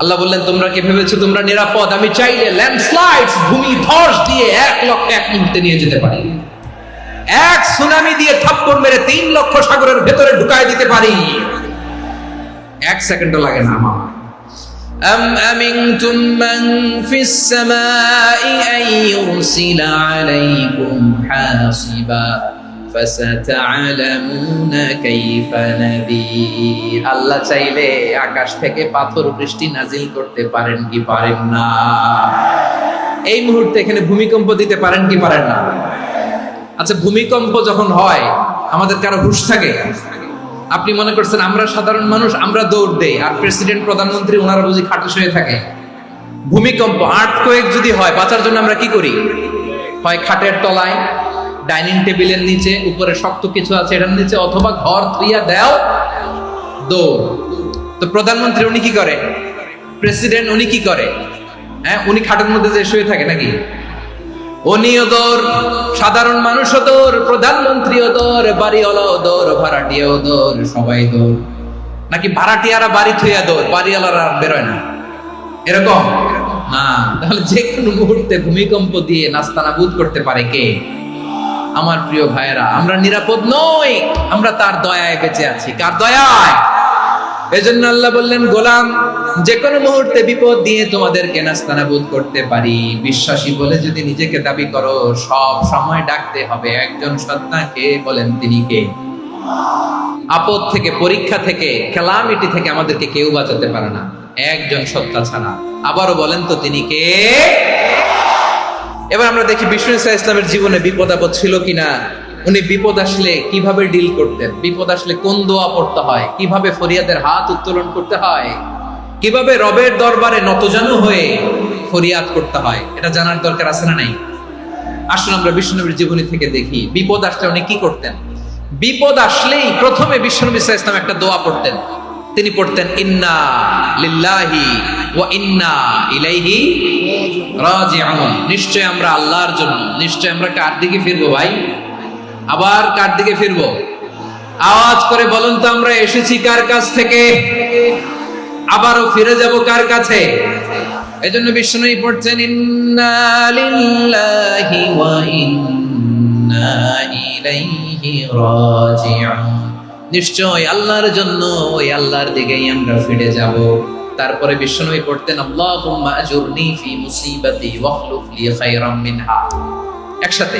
আল্লাহ বললেন, তোমরা কি ভেবেছো তোমরা নিরাপদ? আমি চাইলে ল্যান্ডস্লাইডস, ভূমি ধস দিয়ে 1 লক্ষ 1 মুহূর্তে নিয়ে যেতে পারি। এক সুনামি দিয়ে থাপ্পড় মেরে 3 লক্ষ সাগরের ভেতরে ঢুকায় দিতে পারি। 1 সেকেন্ডও লাগে না আমার। أم أمنتم من في السماء أن يرسل عليكم حاصبا فستعلمون كيف نذير। আল্লাহ চাইলে আকাশ থেকে পাথর বৃষ্টি নাজিল করতে পারেন কি পারেন না? এই মুহূর্তে এখানে ভূমিকম্প দিতে পারেন কি পারেন না? আচ্ছা, ভূমিকম্প যখন হয় আমাদের কারো হুঁশ থাকে? আপনি মনে করছেন আমরা সাধারণ মানুষ, আমরা দৌড় দেই, আর প্রেসিডেন্ট প্রধানমন্ত্রী ওনারা বুঝি খাটে শুয়ে থাকে? ভূমিকম্প, আর্থকোয়েক যদি হয়, বাঁচার জন্য আমরা কি করি? হয় খাটের তলায়, ডাইনিং টেবিলের নিচে, উপরে শক্ত কিছু আছে এটার নিচে, অথবা ঘর থুইয়া দেও দৌড়। তো প্রধানমন্ত্রী উনি কি করে? প্রেসিডেন্ট উনি কি করে? হ্যাঁ, উনি খাটের মধ্যে যে শুয়ে থাকে নাকি? উনিও দৌড়, সাধারণ মানুষও দৌড়, প্রধানমন্ত্রীও দৌড়, বাড়িওয়ালাও দৌড়, ভাড়াটিয়াও দৌড়, সবাই দৌড়। নাকি ভাড়াটিয়ারা বাড়ি থুইয়া দৌড়, বাড়িওয়ালারা বেরোয় না? এরকম না। তাহলে যে কোনো মুহূর্তে ভূমিকম্প দিয়ে নাস্তানাবুদ করতে পারে কে? আমার প্রিয় ভাইয়েরা, আমরা নিরাপদ নই, আমরা তার দয়ায় বেঁচে আছি। কার দয়ায়? এজন্য আল্লাহ বললেন, গোলাম, যে কোনো মুহূর্তে বিপদ দিয়ে তোমাদেরকে নাস্তানাবুদ করতে পারি। বিশ্বাসী বলে যদি নিজেকে দাবি করো, সব সময় ডাকতে হবে একজন সত্তাকে। বলেন তিনি কে? আপদ থেকে, পরীক্ষা থেকে, ক্যালামিটি থেকে আমাদেরকে কেউ বাঁচাতে পারে না, একজন সত্তা ছাড়া। আবারও বলেন তো তিনি কে? এবার আমরা দেখি বিষ্ণু ইসলামের জীবনে বিপদ আপদ ছিল কিনা। উনি বিপদ আসলে কিভাবে ডিল করতেন, বিপদ আসলে কোন দোয়া পড়তে হয়, কিভাবে ফরিয়াদের হাত উত্তোলন করতে হয়, কিভাবে রবের দরবারে নতজানু হয়ে ফরিয়াদ করতে হয়, এটা জানার দরকার আছে না নাই? আসলে আমরা বিষ্ণুনবীর জীবনী থেকে দেখি বিপদ আসলে উনি কি করতেন। বিপদ আসলেই প্রথমে বিষ্ণুনবী সাল্লাল্লাহু আলাইহি ওয়াসাল্লাম একটা দোয়া পড়তেন। তিনি পড়তেন, ইন্না লিল্লাহি ওয়া ইন্না ইলাইহি রাজিউন। নিশ্চয় আমরা আল্লাহর জন্য, নিশ্চয় আমরা কার দিকে ফিরবো ভাই? আবার কার দিকে ফিরবো? আওয়াজ করে বলুন তো, আমরা এসেছি কার কাছ থেকে, আবারও ফিরে যাব কার কাছে? এজন্য বিষ্ণুই পড়ছেন, ইন্না লিল্লাহি ওয়া ইন্না ইলাইহি রাজিউন। নিশ্চয় আল্লাহর জন্য, ওই আল্লাহর দিকেই আমরা ফিরে যাব। তারপরে বিষ্ণুই পড়তেন, আল্লাহুম্মা আজুরনি ফি মুসিবাতি ওয়াখলুফ লি খায়রাম মিনহা। একসাথে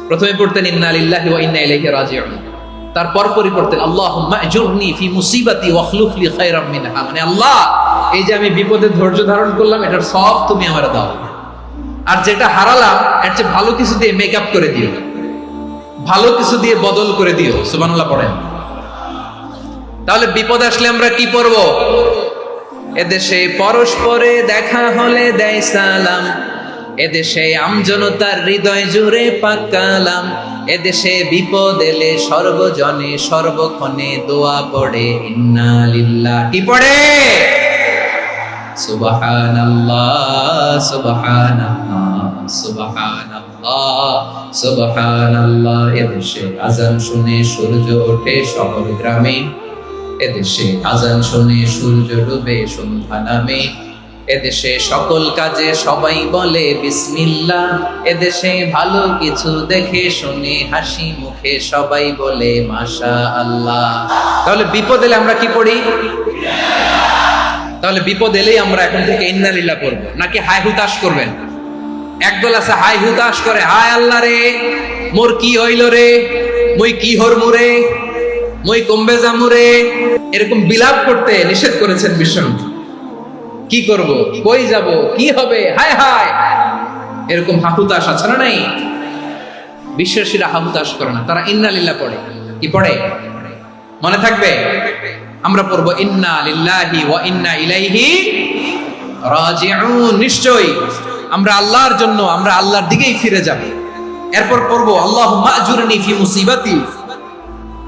প্রথমে পড়তেন ইন্না লিল্লাহি ওয়া ইন্না ইলাইহি রাজিউন, তারপর পরে পড়তেন আল্লাহুম্মা আজুরনি ফি মুসিবাতি ওয়াখলুফ লি খায়রাম মিনহা। মানে আল্লাহ, এই যে আমি বিপদে ধৈর্য ধারণ করলাম, এটার সব তুমি আমারে দাও, আর যেটা হারালাম এর চেয়ে ভালো কিছু দিয়ে মেকআপ করে দিও, ভালো কিছু দিয়ে বদল করে দিও। সুবহানাল্লাহ পড়েন। তাহলে বিপদ আসলে আমরা কি পড়ব? এদেশে পরস্পরে দেখা হলে দেয় সালাম, এদেশে আমজনতার হৃদয় জুড়ে পাক কালাম, এদেশে বিপদ এলে সর্বজনে সর্বক্ষণে দোয়া পড়ে ইন্না লিল্লাহ। কি পড়ে? সুবহানাল্লাহ সুবহানাল্লাহ সুবহানাল্লাহ সুবহানাল্লাহ। এদেশে আজান শুনে সূর্য ওঠে শহর গ্রামে, এদেশে আজান শুনে সূর্য ডুবে সন্ধ্যা নামে, এদেশে সকল কাজে সবাই বলে বিসমিল্লাহ, এদেশে ভালো কিছু দেখে শুনে হাসি মুখে সবাই বলে মাশাআল্লাহ। তাহলে বিপদ এলে আমরা কি পড়ি? তাহলে বিপদ এলেই আমরা এখন থেকে ইন্না লিল্লাহ পড়বো, নাকি হাই হুতাশ করবেন? একদল আছে হাই হুতাশ করে, হায় আল্লাহ রে, মোর কি হইল রে, মুই কি হরমু রে, মুই কমবে যামু রে, এরকম বিলাপ করতে নিষেধ করেছেন বিষ্ণু। কি করব, কই যাব, কি হবে, হায় হায়, এরকম হাহুতাশ আছে না নাই? বিশ্বাসীরা হাহুতাশ করে না, তারা ইন্না লিল্লাহ পড়ে। কি পড়ে মনে থাকবে? আমরা পড়বো ইন্না লিল্লাহি ওয়া ইন্না ইলাইহি রাজিউন। নিশ্চয়ই আমরা আল্লাহর জন্য, আমরা আল্লাহর দিকেই ফিরে যাব। এরপর পড়বো আল্লাহুম্মা আজুরনি ফি মুসিবাতি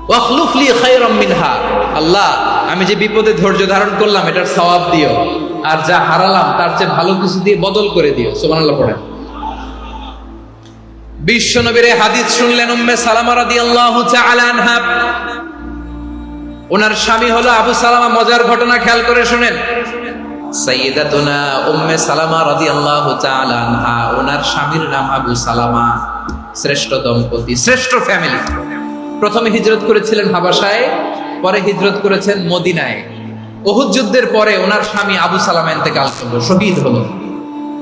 ওয়াখলুফ লি খায়রাম মিনহা। আল্লাহ, আমি যে বিপদে ধৈর্য ধারণ করলাম এটার সওয়াব দিও, আর যা হারালাম তার চেয়ে ভালো কিছু দিয়ে বদল করে দিও। সুবহানাল্লাহ পড়েন। বিশ্বনবীর হাদিস শুনলেন উম্মে সালামা রাদিয়াল্লাহু তাআলা আনহা। ওনার স্বামী হলো আবু সালামা। মজার ঘটনা খেয়াল করে শুনেন। সাইয়্যিদাতুনা উম্মে সালামা রাদিয়াল্লাহু তাআলা আনহা, ওনার স্বামীর নাম আবু সালামা। শ্রেষ্ঠ দম্পতি, শ্রেষ্ঠ ফ্যামিলি। প্রথমে হিজরত করেছিলেন হাবাসায়, পরে হিজরত করেছেন মদিনায়। উহুদ যুদ্ধের পরে ওনার স্বামী আবু সালামা ইন্তেকাল করলো, শহীদ হলো।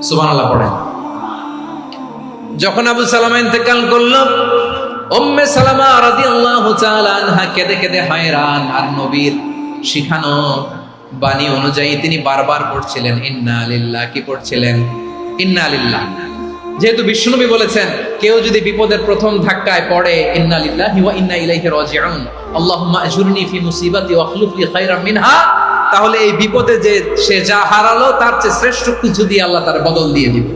সুবহানাল্লাহ পড়েন। যখন আবু সালামা ইন্তেকাল করলো, উম্মে সালামা রাদিয়াল্লাহু তাআলা আনহা কেঁদে কেঁদে হয়রান। আর নবীর শিখানো বাণী অনুযায়ী তিনি বারবার পড়ছিলেন ইন্না লিল্লাহ। কি পড়ছিলেন? ইন্না লিল্লাহ। যেহেতু বিশ্বনবী বলেছেন কেউ যদি বিপদের প্রথম ধাক্কায় পড়ে ইন্না লিল্লাহি ওয়া ইন্না ইলাইহি রাজিউন, আল্লাহুম্মা আজুরনি ফি মুসিবাতি ওয়াখলুফ লি খায়রাম মিনহা, তাহলে এই বিপদে যে সে যা হারালো তার চেয়ে শ্রেষ্ঠ কিছু দিয়ে আল্লাহ তার বদল দিয়ে দিবে।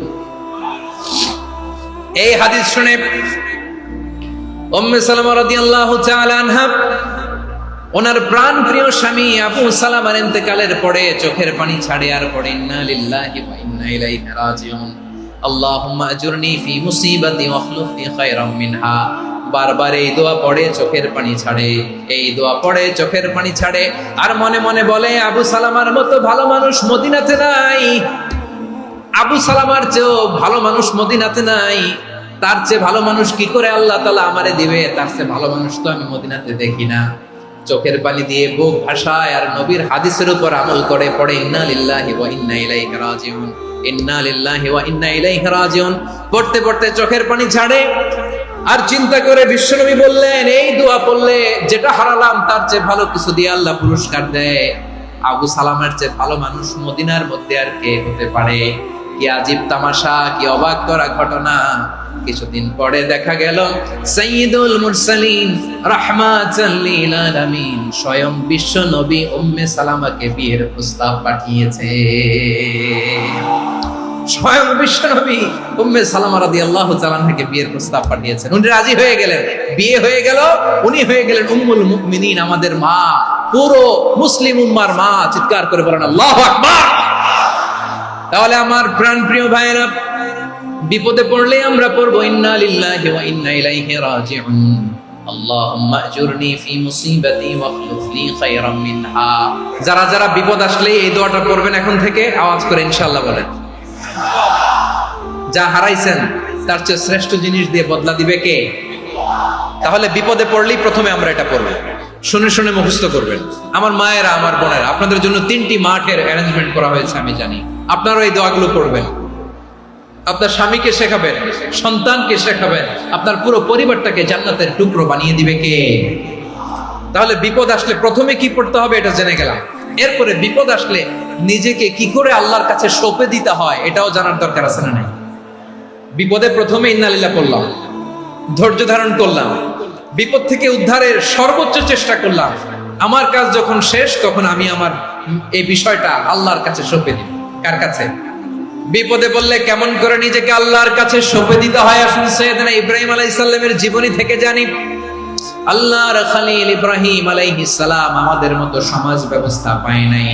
এই হাদিস শুনে উম্মে সালামা রাদিয়াল্লাহু তাআলা আনহা ওনার প্রাণ প্রিয় স্বামী আবু সালামার ইন্তেকালের পরে চোখের পানি ছাড়ে আর পড়ে ইন্না লিল্লাহি ওয়া ইন্না ইলাইহি রাজিউন আল্লাহুম্মা আজুরনি ফি মুসিবাতি ওয়াখলুফনি খায়রাম মিনহা। বারবার এই দোয়া পড়ে চোখের পানি ছাড়ে, এই দোয়া পড়ে চোখের পানি ছাড়ে, আর মনে মনে বলে আবু সালামার মতো ভালো মানুষ মদিনাতে নাই, আবু সালামার চেয়েও ভালো মানুষ মদিনাতে নাই, তার চেয়ে ভালো মানুষ কি করে আল্লাহ তাআলা আমারে দিবে, তার চেয়ে ভালো মানুষ তো আমি মদিনাতে দেখি না। চোখের পানি দিয়ে বুক ভাসায় আর নবীর হাদিসের উপর আমল করে পড়ে ইন্না লিল্লাহি ওয়া ইন্না ইলাইহি রাজিউন, ইন্না লিল্লাহি ওয়া ইন্না ইলাইহি রাজিউন। পড়তে পড়তে চোখের পানি ছাড়ে আর চিন্তা করে বিশ্বনবী বললেন এই দোয়া পড়লে যেটা হারালাম তার চেয়ে ভালো কিছু দিয়ে আল্লাহ পুরস্কার দেয়। আবু সালামের চেয়ে ভালো মানুষ মদিনার মধ্যে আর কে হতে পারে? কি আজীব তামাশা, কি অবাক করা ঘটনা। কিছুদিন পরে দেখা গেল সাইয়্যিদুল মুরসালিন রাহমাতাল লিল আলামিন স্বয়ং বিশ্ব নবী উম্মে সালামাকে বিয়ের প্রস্তাব পাঠিয়েছে। স্বয়ং বিশ্ব নবী উম্মে সালামা রাদিয়াল্লাহু তাআলা আনহাকে বিয়ের প্রস্তাব পাঠিয়েছেন। উনি রাজি হয়ে গেলেন, বিয়ে হয়ে গেল, উনি হয়ে গেলেন উম্মুল মুমিনিন, আমাদের মা, পুরো মুসলিম উম্মার মা। চিৎকার করে বলেন আল্লাহু আকবার। তাহলে আমার প্রাণপ্রিয় ভাইরা, বিপদে পড়লে আমরা পড়বো ইন্না লিল্লাহি ওয়া ইন্না ইলাইহি রাজিউন আল্লাহুম্মা আজুরনি ফি মুসিবাতি ওয়াখলুফনি খায়রাম মিনহা। যারা যারা বিপদ আসলে এই দোয়াটা পড়বেন এখন থেকে আওয়াজ করে ইনশাআল্লাহ বলেন। যা হারাইছেন তার চেয়ে শ্রেষ্ঠ জিনিস দিয়ে বদলা দিবে কে? তাহলে বিপদে পড়লেই প্রথমে আমরা এটা পড়বো, শুনে শুনে মুখস্থ করবেন। আমার মায়েরা, আমার বোনেরা, আপনাদের জন্য 3টি মাঠের অ্যারেঞ্জমেন্ট করা হয়েছে, আমি জানি। আপনারা এই দোয়াগুলো পড়বেন, আপনার স্বামীকে শেখাবেন, সন্তানকে শেখাবেন, আপনার পুরো পরিবারটাকে জান্নাতের টুকরো বানিয়ে দিবে কে? তাহলে বিপদ আসলে প্রথমে কি পড়তে হবে এটা জেনে গেলাম। এরপরে বিপদ আসলে নিজেকে কি করে আল্লাহর কাছে সঁপে দিতে হয় এটাও জানার দরকার আছে না নাই? বিপদে প্রথমে ইন্না লিল্লাহ পড়লাম, ধৈর্য ধারণ করলাম, বিপদ থেকে উদ্ধারের সর্বোচ্চ চেষ্টা করলাম। আমার কাজ যখন শেষ তখন আমি আমার এই বিষয়টা আল্লাহর কাছে সঁপে দিই। কার কাছে? বিপদে বললে কেমন করে নিজেকে আল্লাহর কাছে সঁপে দিতে হয় আসুন সাইয়েদনা ইব্রাহিম আলাইহিস সালামের জীবনী থেকে জানি। আল্লাহর খলিল ইব্রাহিম আলাইহিস সালাম আমাদের মতো সমাজ ব্যবস্থা পায় নাই।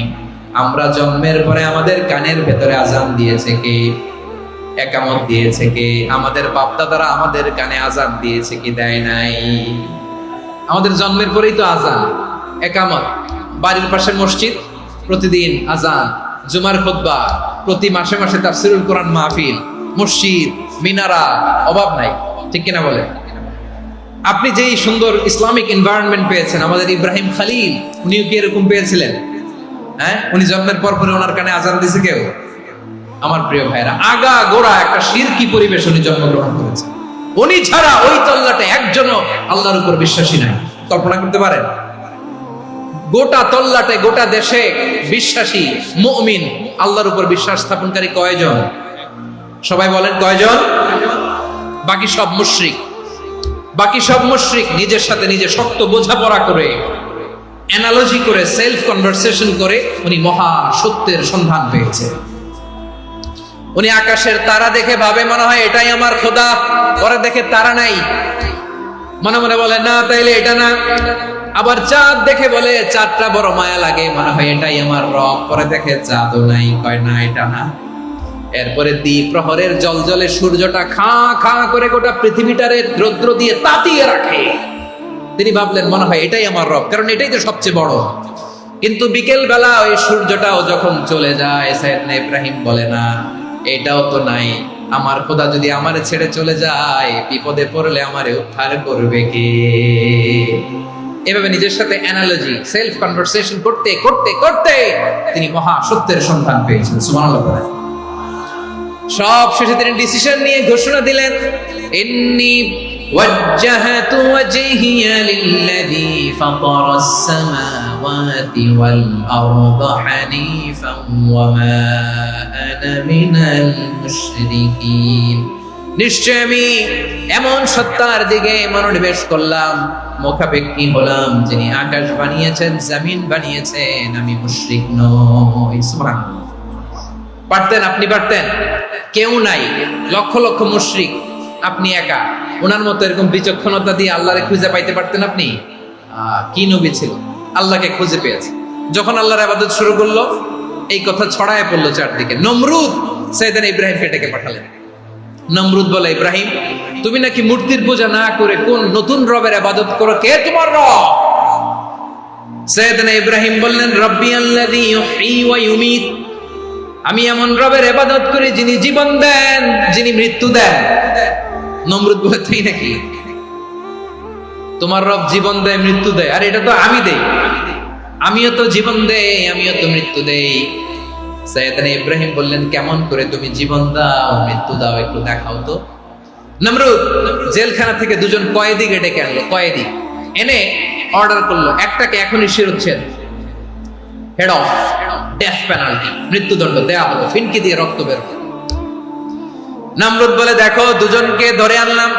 আমরা জন্মের পরে আমাদের কানের ভেতরে আজান দিয়েছে কে? একামত দিয়েছে কে? আমাদের বাপ দাদারা আমাদের কানে আজান দিয়েছে কি? দেয় নাই। আমাদের জন্মের পরেই তো আজান, একামত, বাড়ির পাশে মসজিদ, প্রতিদিন আজান, জুমার খুতবা, প্রতি মাসে মাসে তাফসীরুল কোরআন মাহফিল, মসজিদ, মিনারা, অভাব নাই। ঠিক কিনা বলে? আপনি যেই সুন্দর ইসলামিক এনভায়রনমেন্ট পেয়েছেন, আমাদের ইব্রাহিম খলিল উনিও কি এরকম পেয়েছিলেন? হ্যাঁ, উনি জন্মের পর পরে ওনার কানে আজান দিছে কেউ? আমার প্রিয় ভাইরা, আগা গোড়া একটা শিরকি পরিবেশ উনি জন্মগ্রহণ করেছেন। উনি ছাড়া ওই তল্লাটে একজনও আল্লাহর উপর বিশ্বাসী নাই। কল্পনা করতে পারেন? গোটা তল্লাটে, গোটা দেশে বিশ্বাসী মুমিন, আল্লাহর উপর বিশ্বাস স্থাপনকারী কয়জন? সবাই বলেন কয়জন? বাকি সব মুশরিক। বাকি সব মুশরিক নিজের সাথে নিজে শক্ত বোঝাপড়া করে, অ্যানালজি করে, সেলফ কনভারসেশন করে উনি মহা সত্যের সন্ধান পেয়েছে। উনি আকাশের তারা দেখে ভাবে মনে হয় এটাই আমার খোদা, পরে দেখে তারা নাই, মনে মনে বলে না তাইলে এটা না। আবার চাঁদ দেখে বলে চাঁদটা বড় মায়া লাগে, মনে হয় এটাই আমার রব, পরে দেখে চাঁদও নাই, কয় না এটা না। এরপরে দ্বীপ প্রহরের জলজলে সূর্যটা খা খা করে গোটা পৃথিবীটারে রৌদ্র দিয়ে তাতিয়ে রাখে। তিনি ভাবলেন মনে হয় এটাই আমার রব, কারণ এটাই তো সবচেয়ে বড়। কিন্তু বিকেল বেলা ওই সূর্যটাও যখন চলে যায়, সাইয়েদনা ইব্রাহিম বলে না এটাও তো নাই, আমার খোদা যদি আমারে ছেড়ে চলে যায়, বিপদে পড়লে আমারে উদ্ধার করবে কে? এভাবে নিজের সাথে অ্যানালজি, সেলফ কনভারসেশন করতে করতে করতে তিনি মহা সত্যের সন্ধান পেয়েছেন। সুবহানাল্লাহ। সব শেষে তিনি ডিসিশন নিয়ে ঘোষণা দিলেন, ইন্নী ওয়াজ্জাহাতু ওয়াজহিয়া লিল্লাযী ফাতারাস সামাওয়াতি ওয়াল আরদা হানিফান ওয়া মা আনা মিনাল মুশরিকিন। নিশ্চয় আমি এমন সত্তার দিকে মনোনিবেশ করলাম, মুখাপেক্ষী হলাম, যিনি আকাশ বানিয়েছেন, জমিন বানিয়েছেন। আমি মুশরিক নই। সুবহানাল্লাহ। পারতেন? আপনি পারতেন? কেউ নাই, লক্ষ লক্ষ মুশরিক, আপনি একা। ওনার মতো এরকম বিচক্ষণতা দিয়ে আল্লাহরে খুঁজে পাইতে পারতেন আপনি? কি নবী ছিল, আল্লাহকে খুঁজে পেয়েছে। যখন আল্লাহর ইবাদত শুরু করলো, এই কথা ছড়ায় পড়লো চারদিকে। নমরুদ সাইয়েদনা ইব্রাহিমকে ডেকে পাঠালেন। নমরুদ বলে, ইব্রাহিম, তুমি নাকি মূর্তির পূজা না করে কোন নতুন রবের ইবাদত করো, কে তোমার রব? সাইয়েদনা ইব্রাহিম বললেন, রব্বি আল্লাযী ইউহয়ী ওয়া ইউমীত, আমি এমন রবের ইবাদত করি যিনি জীবন দেন, যিনি মৃত্যু দেন। নমরুদ বলে, তাই নাকি? তোমার রব জীবন দেয়, মৃত্যু দেয়, আর এটা তো আমি দেই। আমিও তো জীবন দেই, আমিও তো মৃত্যু দেই। সাইয়েদনা ইব্রাহিম বললেন, কেমন করে তুমি জীবন দাও, মৃত্যু দাও, একটু দেখাও তো। নমরুদ জেলখানা থেকে দুজন কয়েদি ডেকে আনলো। কয়েদি এনে অর্ডার করলো, একটাকে এখনই শিরোচ্ছেদ, হেড অফ, ডেথ পেনাল্টি, মৃত্যুদণ্ড দেয়া হলো, ফিনকি দিয়ে রক্ত বের হলো। নমরুদ বলে, দেখো, দুজনকে ধরে আনলাম,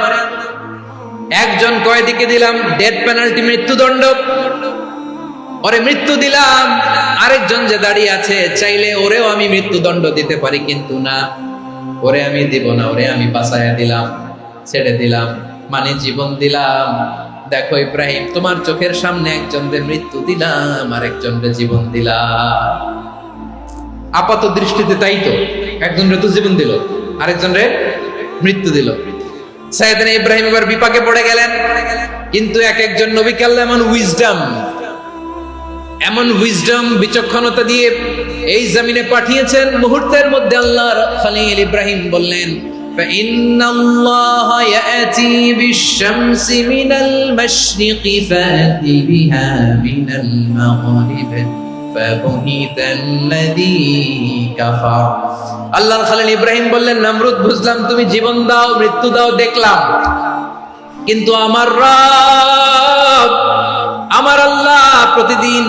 একজন কয়েদিকে দিলাম ডেথ পেনাল্টি, মৃত্যুদণ্ড, ওরে মৃত্যু দিলাম। আরেকজন যে দাঁড়িয়ে আছে, চাইলে ওরেও আমি মৃত্যুদণ্ড দিতে পারি, কিন্তু না, ওরে আমি দিব না, ওরে আমি বাঁচাইয়া দিলাম, ছেড়ে দিলাম, মানে জীবন দিলাম। দেখো ইব্রাহিম, তোমার চোখের সামনে একজনদের মৃত্যু দিলাম, আরেকজনদের জীবন দিলাম। আপাত দৃষ্টিতে তাই তো, একজনের তো জীবন দিল, আরেকজনরে মৃত্যু দিল। সাইয়েদনা ইব্রাহিম এবার বিপাকে পড়ে গেলেন। কিন্তু এক একজন নবীকে আল্লাহ এমন উইজডম, বিচক্ষণতা দিয়ে এই জমিনে পাঠিয়েছেন। মুহূর্তের মধ্যে আল্লাহর খলিল ইব্রাহিম বললেন, فإن الله يأتي بالشمس من المشرق فأتي بها من المغرب فبهت الذي كفر। আল্লাহর খলিল ইব্রাহিম বললেন, নমরুদ, বুঝলাম তুমি জীবন দাও, মৃত্যু দাও, দেখলাম, কিন্তু আমার রব, আমার আল্লাহ প্রতিদিন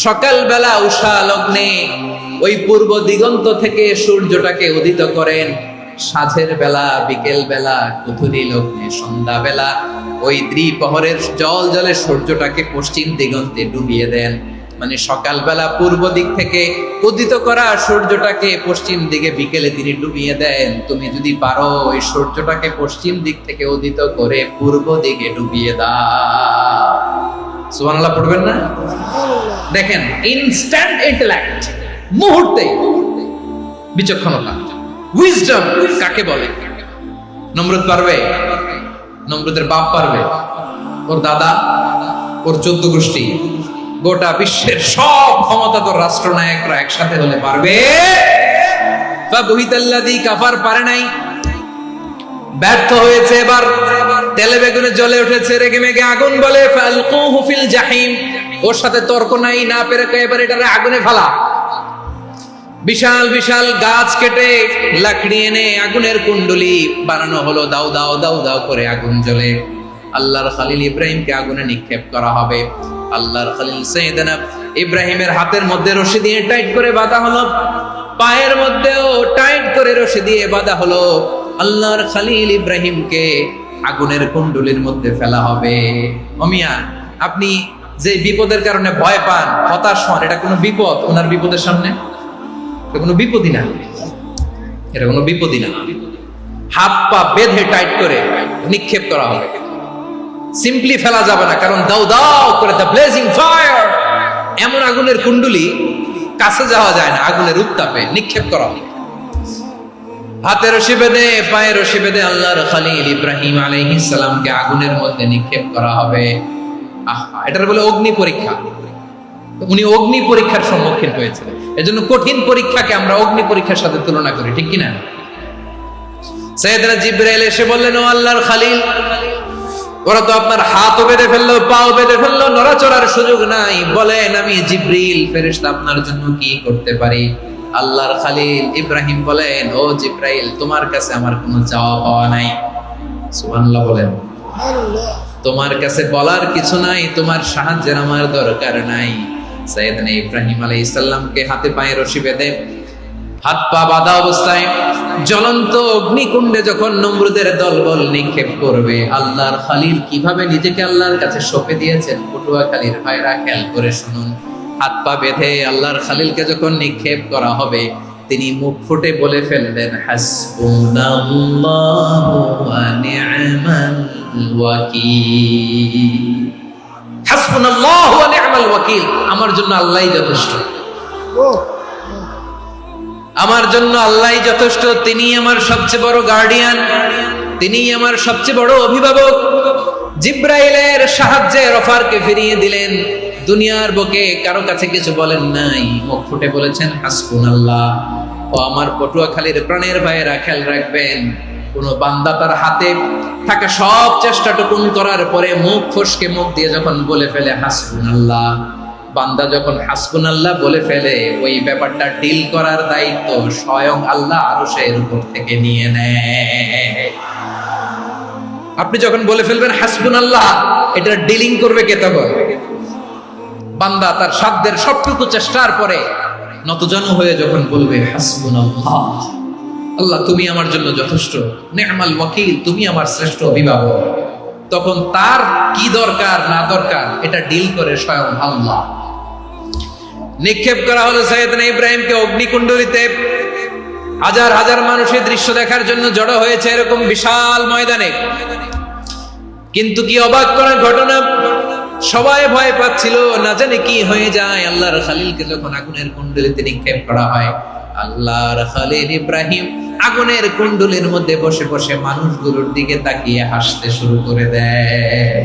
সকালবেলা উষা লগ্নে ওই পূর্ব দিগন্ত থেকে সূর্যটাকে উদিত করেন, সাঁঝের বেলা, বিকেল বেলা, কুথুরি লগ্নে, সন্ধ্যা বেলা ওই দ্বিপ্রহরের জল জলে সূর্যটাকে পশ্চিম দিগন্তে ডুবিয়ে দেন। মানে সকালবেলা পূর্ব দিক থেকে উদিত করা সূর্যটাকে পশ্চিম দিকে বিকেলে তিনি ডুবিয়ে দেন। তুমি যদি পারো ওই সূর্যটাকে পশ্চিম দিক থেকে উদিত করে পূর্ব দিকে ডুবিয়ে দাও। সুবহানাল্লাহ পড়বেন না? দেখেন, ইনস্ট্যান্ট ইন্টেলেক্ট, মুহূর্তে বিচক্ষণতা, উইজডম কাকে বলে? নমরুদ পারবে? নমরুদের বাপ পারবে? ওর দাদা, ওর 14 গোষ্ঠী, গোটা বিশ্বের সব ক্ষমতাধর রাষ্ট্রনায়করা একসাথে হলে পারবে? ফাবুহিতাল্লাযী কাফার পারে নাই, ব্যর্থ হয়েছে। এবার তেলে বেগুনে জ্বলে উঠেছে, রেগে মেগে আগুন বলে, ফালকুহু ফিল জাহিম। ওর সাথে তর্ক নাই, না পেরে এবার এটারে আগুনে ফেলা। বিশাল বিশাল গাছ কেটে লাকড়ি এনে আগুনের কুণ্ডলি বানানো হলো, দাও দাও দাও দাও করে আগুন জ্বলে। আল্লাহর খলিল ইব্রাহিমকে আগুনে নিক্ষেপ করা হবে। আল্লাহর খলিল সাইয়েদনা ইব্রাহিমের হাতের মধ্যে রশি দিয়ে টাইট করে বাঁধা হলো, পায়ের মধ্যেও টাইট করে রশি দিয়ে বাঁধা হলো। আল্লাহর খলিল ইব্রাহিমকে আগুনের কুণ্ডলির মধ্যে ফেলা হবে। ওমিয়া, আপনি যে বিপদের কারণে ভয় পান, হতাশ হন, এটা কোনো বিপদ? ওনার বিপদের সামনে এটা কোনো বিপদই না, এটা কোনো বিপদই না। হাত পা বেঁধে টাইট করে নিক্ষেপ করা হবে, সিম্পলি ফেলা যাবে না, কারণ দাও দাও করে দ্য ব্লেজিং ফায়ার, এমন আগুনের কুণ্ডলি, কাছে যাওয়া যায় না, আগুনের উত্তাপে নিক্ষেপ করা হবে। হাতে রশি বেঁধে, পায়ে রশি বেঁধে আল্লাহর খলিল ইব্রাহিম আলাইহিস সালামকে আগুনের মধ্যে নিক্ষেপ করা হবে। আহা, এটার বলে অগ্নি পরীক্ষা। উনি অগ্নি পরীক্ষার সম্মুখীন হয়েছিলেন। এজন্য কঠিন পরীক্ষাকে আমরা অগ্নি পরীক্ষার সাথে তুলনা করি, ঠিক কিনা? সাইয়েদনা জিবরাইল এসে বললেন, ও আল্লাহর খলিল, ওরা তো আপনার হাতও বেঁধে ফেললো, পাও বেঁধে ফেললো, নড়াচড়ার সুযোগ নাই, বলেন আমি জিবরিল ফেরেশতা আপনার জন্য কি করতে পারি? আল্লাহর খলিল ইব্রাহিম বলেন, ও জিবরাইল, তোমার কাছে আমার কোনো চাওয়া পাওয়া নাই। সুবহানাল্লাহ বলেন। তোমার কাছে বলার কিছু নাই, তোমার সাহায্যের আমার দরকার নাই। সাইয়েদনা ইব্রাহিম আলাইহিস সালামকে হাতে পায়ে রশি বেঁধে হাত পা বাঁধা অবস্থায় জ্বলন্ত অগ্নিকুণ্ডে যখন নমরুদের দলবল নিক্ষেপ করবে, আল্লাহর খলিল কিভাবে নিজেকে আল্লাহর কাছে সঁপে দিয়েছেন পটুয়াখালীর ভাইরা খেয়াল করে শুনুন। হাত পা বেঁধে আল্লাহর খলিলকে যখন নিক্ষেপ করা হবে, তিনি মুখ ফুটে বলে ফেললেন, হাসবুনাল্লাহু ওয়া নি'মাল ওয়াকিল। হাসবুনাল্লাহু ওয়া নি'মাল ওয়াকিল, আমার জন্য আল্লাহই যথেষ্ট, আমার জন্য আল্লাহই যথেষ্ট। তিনি আমার সবচেয়ে বড় গার্ডিয়ান, তিনি আমার সবচেয়ে বড় অভিভাবক। জিব্রাইলের সাহায্যে রফারকে ফিরিয়ে দিলেন। দুনিয়ার বুকে কারো কাছে কিছু বলেন নাই, মুখ ফুটে বলেছেন হাসবুনাল্লাহ। ও আমার পটুয়াখালীর প্রাণের ভাইয়েরা, খেয়াল রাখবেন, কোন বান্দা তার হাতে থাকা সব চেষ্টাটুকুন করার পরে মুখ ফসকে মুখ দিয়ে যখন বলে ফেলে হাসবুনাল্লাহ, বান্দা যখন হাসবুনাল্লাহ বলে ফেলে, ওই ব্যাপারটা ডিল করার দায়িত্ব স্বয়ং আল্লাহ আরশের উপর থেকে নিয়ে নেয়। আপনি যখন বলে ফেলবেন হাসবুনাল্লাহ, এটা ডিলিং করবে কে তখন? বান্দা তার সাধ্যের সবটুকু চেষ্টার পরে নতজানু হয়ে যখন বলবে হাসবুনাল্লাহ, আল্লাহ তুমি আমার জন্য যথেষ্ট, নি'মাল ওয়াকিল, তুমি আমার শ্রেষ্ঠ অভিভাবক, তখন তার কি দরকার না দরকার এটা ডিল করে স্বয়ং আল্লাহ। নিক্ষেপ করা হলো সাইয়েদনা ইব্রাহিমকে অগ্নিকুণ্ডলিতে। হাজার হাজার মানুষের দৃশ্য দেখার জন্য জড়ো হয়েছে এরকম বিশাল ময়দানে। কিন্তু কি অবাক করার ঘটনা, সবাই ভয় পাচ্ছিল, না জানে কি হয়ে যায়। আল্লাহর খলিলকে যখন আগুনের কুণ্ডলিতে নিক্ষেপ করা হয়, আল্লাহর খলিল ইব্রাহিম আগুনের কুণ্ডলীর মধ্যে বসে বসে মানুষগুলোর দিকে তাকিয়ে হাসতে শুরু করে দেয়।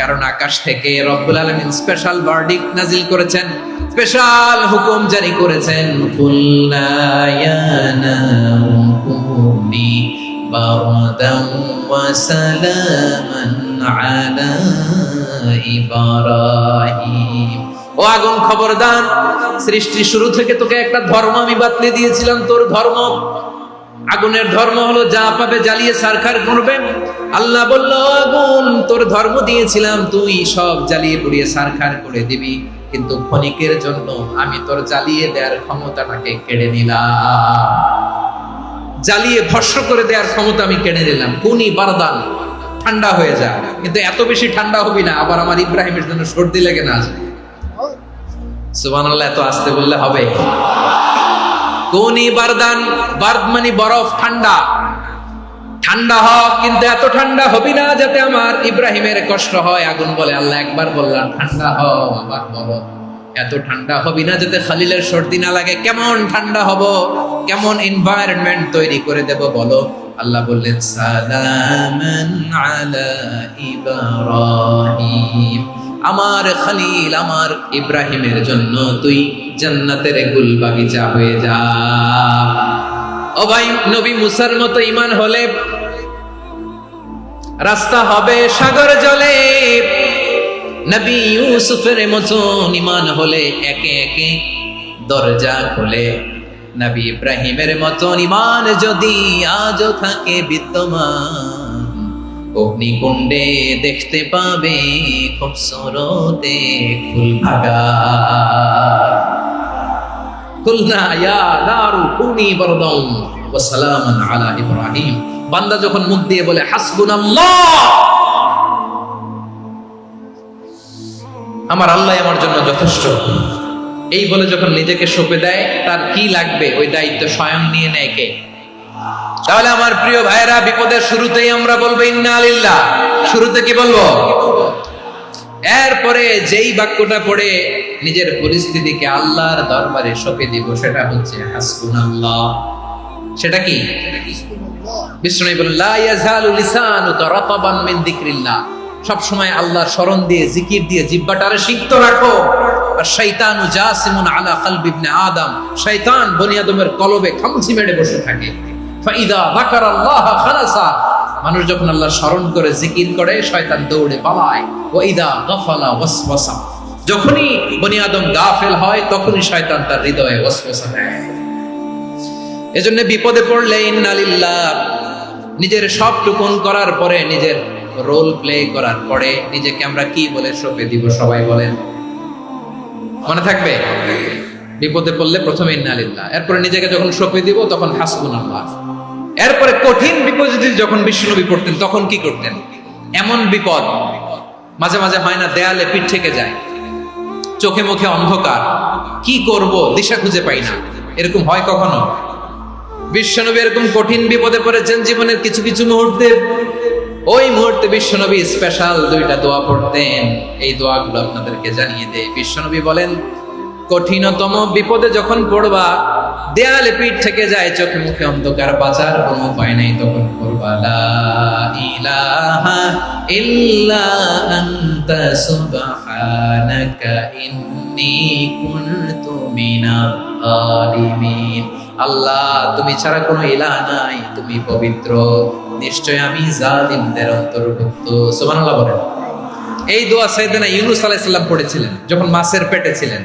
কারণ আকাশ থেকে রব্বুল আলামিন স্পেশাল ভার্ডিক্ট নাজিল করেছেন, স্পেশাল হুকুম জারি করেছেন, কুল্লা ইয়া নারু কুনি বারদান ওয়া সালামান আলা ইব্রাহিম। ও আগুন খবরদার, সৃষ্টি শুরু থেকে তোকে একটা ধর্ম আমি বাতলে দিয়েছিলাম, তোর ধর্ম, আগুনের ধর্ম হলো যা পাবে জ্বালিয়ে ছারখার করবে। আল্লাহ বলল, আগুন তোর ধর্ম দিয়েছিলাম, তুই সব জ্বালিয়ে পুড়িয়ে ছারখার করে দিবি, কিন্তু ক্ষণিকের জন্য আমি তোর জ্বালিয়ে দেওয়ার ক্ষমতাটাকে কেড়ে নিলাম, জ্বালিয়ে ভস্ম করে দেওয়ার ক্ষমতা আমি কেড়ে নিলাম। কুনি বারদান, ঠান্ডা হয়ে যা, কিন্তু এত বেশি ঠান্ডা হবি না আবার আমার ইব্রাহিমের জন্য সর্দি লেগে না যায়। সুবহানাল্লাহ, এত আস্তে বললে হবে? কুনি বারদান, বারদ মানে বরফ, ঠান্ডা, ঠান্ডা হ, কিন্তু এত ঠান্ডা হবি না যাতে আমার ইব্রাহিমের কষ্ট হয়। আগুন বলে, আল্লাহ একবার বললাম ঠান্ডা হ, আবার বলো এত ঠান্ডা হবি না যাতে খলিলের সর্দি না লাগে। কেমন ঠান্ডা হব, কেমন এনভায়রনমেন্ট তৈরি করে দেব বলো? আল্লাহ বললেন, সালামান আলা ইব্রাহিম, আমার খলিল আমার ইব্রাহিমের জন্য তুই জান্নাতের গুল বাগিচা হয়ে যা। ও ভাই, নবী মুসার মতো ঈমান হলে রাস্তা হবে সাগর জলে, নবী ইউসুফের মতো ঈমান হলে একে একে দরজা খোলে। নবী ইব্রাহিমের মতো ঈমান যদি আজও থাকে বিদ্যমান, অগ্নিকুণ্ডে দেখতে পাবে খুবসুরতে ফুল ভাগা। কুলনা ইয়া নারু কুনি বারদান ওয়া সালামান আলা ইব্রাহিম। বান্দা যখন মুখ দিয়ে বলে হাসবুনাল্লাহ, আমার আল্লাহ আমার জন্য যথেষ্ট, এই বলে যখন নিজেকে সঁপে দেয়, তার কি লাগবে ওই দায়িত্ব স্বয়ং নিয়ে নেয় কে? তাহলে আমার প্রিয় ভাইরা, বিপদের শুরুতেই আমরা বলবো ইন্না লিল্লাহ। শুরুতে কি বলবো? এরপরে যেই বাক্যটা পড়ে নিজের পরিস্থিতিকে আল্লাহর দরবারে সঁপে দিব, সেটা হচ্ছে হাসবুনাল্লাহ। সেটা কি? বিষ্ণু বলেন, লা ইয়াজালু লিসানুকা রাতাবান মিন যিকরিল্লাহ, সব সময় আল্লাহর স্মরণ দিয়ে, জিকির দিয়ে জিহ্বাটারে সিক্ত রাখো। আর শয়তানু জাসিমুন আলা কলবি ইবনে আদম, শয়তান বনি আদমের কলবে খামচি মেরে বসে থাকে। ফাইদা যাকারাল্লাহ খালাসা, মানুষ যখন আল্লাহর স্মরণ করে জিকির করে, শয়তান দৌড়ে পালায়। ওয়া ইদা গাফালা ওয়াসওয়াসা, যখনই বনি আদম গাফেল হয়, তখনই শয়তান তার হৃদয়ে ওয়াসওয়াসা দেয়। এজন্য বিপদে পড়লে ইন্না লিল্লাহ, নিজের সবটুকুন করার পরে, নিজের রোল প্লে করার পরে নিজেকে আমরা কি বলে সঁপে দিব? সবাই বলেন, মনে থাকবে? বিপদে পড়লে প্রথমে ইন্না লিল্লাহ, এরপরে নিজেকে যখন সঁপে দিব তখন হাসবুনাল্লাহ। এরপরে কঠিন বিপদ যদি যখন বিশ্বনবী পড়তেন তখন কি করতেন? এমন বিপদ মাঝে মাঝে হয় না, দেয়ালে পিঠ থেকে যায়, চোখে মুখে অন্ধকার, কি করব দিশা খুঁজে পাই না, এরকম হয় কখনো? বিশ্বনবী এরকম কঠিন বিপদে পড়েছেন জীবনের কিছু কিছু মুহূর্তে। ওই মুহূর্তে বিশ্বনবী স্পেশাল 2টা দোয়া পড়তেন। এই দোয়াগুলো আপনাদেরকে জানিয়ে দেয়। বিশ্বনবী বলেন, কঠিনতম বিপদে যখন পড়বা, দেয়ালে পিঠ থেকে যায়, চোখে মুখে অন্ধকার, বাঁচার কোনো উপায় নাই, তখন পড়বা লা ইলাহা ইল্লা আনতা সুবহানাকা ইন্নী কুনতু মিনাল যালিমিন। আল্লাহ, তুমি ছাড়া কোনো ইলাহ নাই, তুমি পবিত্র, নিশ্চয় আমি জালিমদের অন্তর্ভুক্ত। সুবহানাল্লাহ বলেন। এই দোয়া সাইয়েদনা ইউনূস আলাইহিস সালাম পড়েছিলেন যখন মাছের পেটে ছিলেন।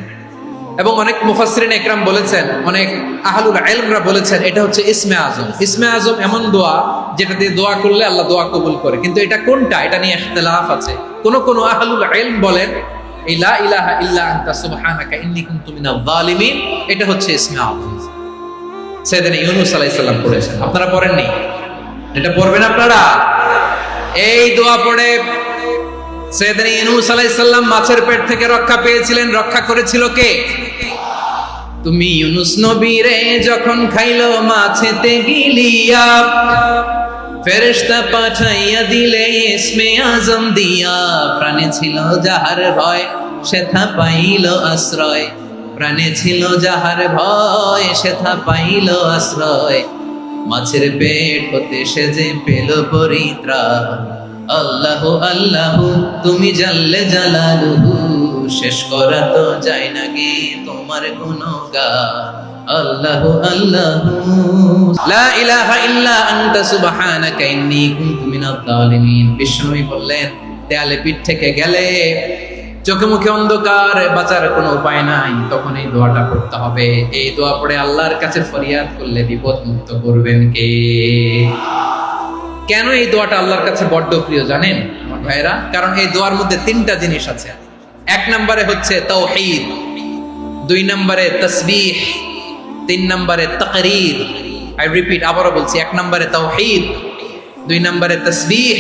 এবং অনেক মুফাসসিরিন ইকরাম বলেছেন, অনেক আহলুল ইলমরা বলেছেন, এটা হচ্ছে ইসমে আজম। ইসমে আজম এমন দোয়া যেটা দিয়ে দোয়া করলে আল্লাহ দোয়া কবুল করে, কিন্তু এটা কোনটা এটা নিয়ে ইখতিলাফ আছে। কোন কোন আহলুল ইলম বলেন এই লা ইলাহা ইল্লা আনতা সুবহানাকা ইন্নী কুনতু মিনাল যালিমিন, এটা হচ্ছে ইসমে আজম। সাইয়েদনা ইউনূস আলাইহিস সালাম পড়েছেন, আপনারা পড়েননি? এটা পড়বেন আপনারা। এই দোয়া পড়ে সাইয়েদনা ইউনূস আলাইহিস সালাম মাছের পেট থেকে রক্ষা পেয়েছিলেন। রক্ষা করেছিল কে? তুমি ইউনূস নবীরে যখন খাইলো মাছেতে গিলিয়া, ফেরেশতা পাঠাইয়া দিলে ইসমে আজম দিয়া, প্রাণে ছিল যাহার ভয় সেথা পাইল আশ্রয়, প্রাণে ছিল যাহার ভয় সেথা পাইল আশ্রয়, মাছের পেট হতে সে যে পেল পরিত্রাণ। আল্লাহু আল্লাহু তুমি জাল্লে জালালুহু, শেষ করা তো যায় না গে তোমার গুণগান। আল্লাহু আল্লাহু লা ইলাহা ইল্লা আনতা সুবহানাকা ইন্নী কুনতু মিনাল যালিমিন। বিশ্বনবী বললেন, দেয়ালে পিঠ থেকে গেলে, চোখে মুখে অন্ধকার, বাঁচার কোনো উপায় নাই, তখন এই দোয়াটা পড়তে হবে। এই দোয়া পড়ে আল্লাহর কাছে ফরিয়াদ করলে বিপদ মুক্ত করবেন কে? কেন এই দোয়াটা আল্লাহর কাছে বড্ড প্রিয় জানেন আমার ভাইরা? কারণ এই দোয়ার মধ্যে 3টা জিনিস আছে। 1 নম্বরে হচ্ছে তাওহীদ, 2 নম্বরে তাসবিহ, 3 নম্বরে তাকরীর। আই রিপিট, আবারও বলছি, 1 নম্বরে তাওহীদ, 2 নম্বরে তাসবিহ,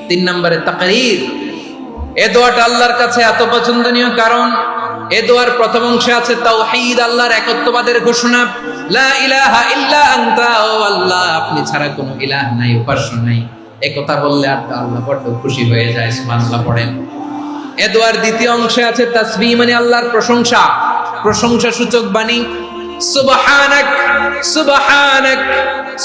3 নম্বরে তাকরীর। এই দোয়াটা আল্লাহর কাছে এত পছন্দনীয় কারণ এই দোয়ার প্রথম অংশে আছে তাওহীদ, আল্লাহর একত্ববাদের ঘোষণা। লা ইলাহা ইল্লা আনতা, ও আল্লাহ আপনি ছাড়া কোনো ইলাহ নাই, উপাস্য নাই, এই কথা বললে আল্লাহ বড় খুশি হয়ে যায়। সুবহানাল্লাহ পড়েন। এই দোয়ার দ্বিতীয় অংশে আছে তাসবিহ, মানে আল্লাহর প্রশংসা, প্রশংসা সূচক বাণী। সুবহানাক সুবহানাক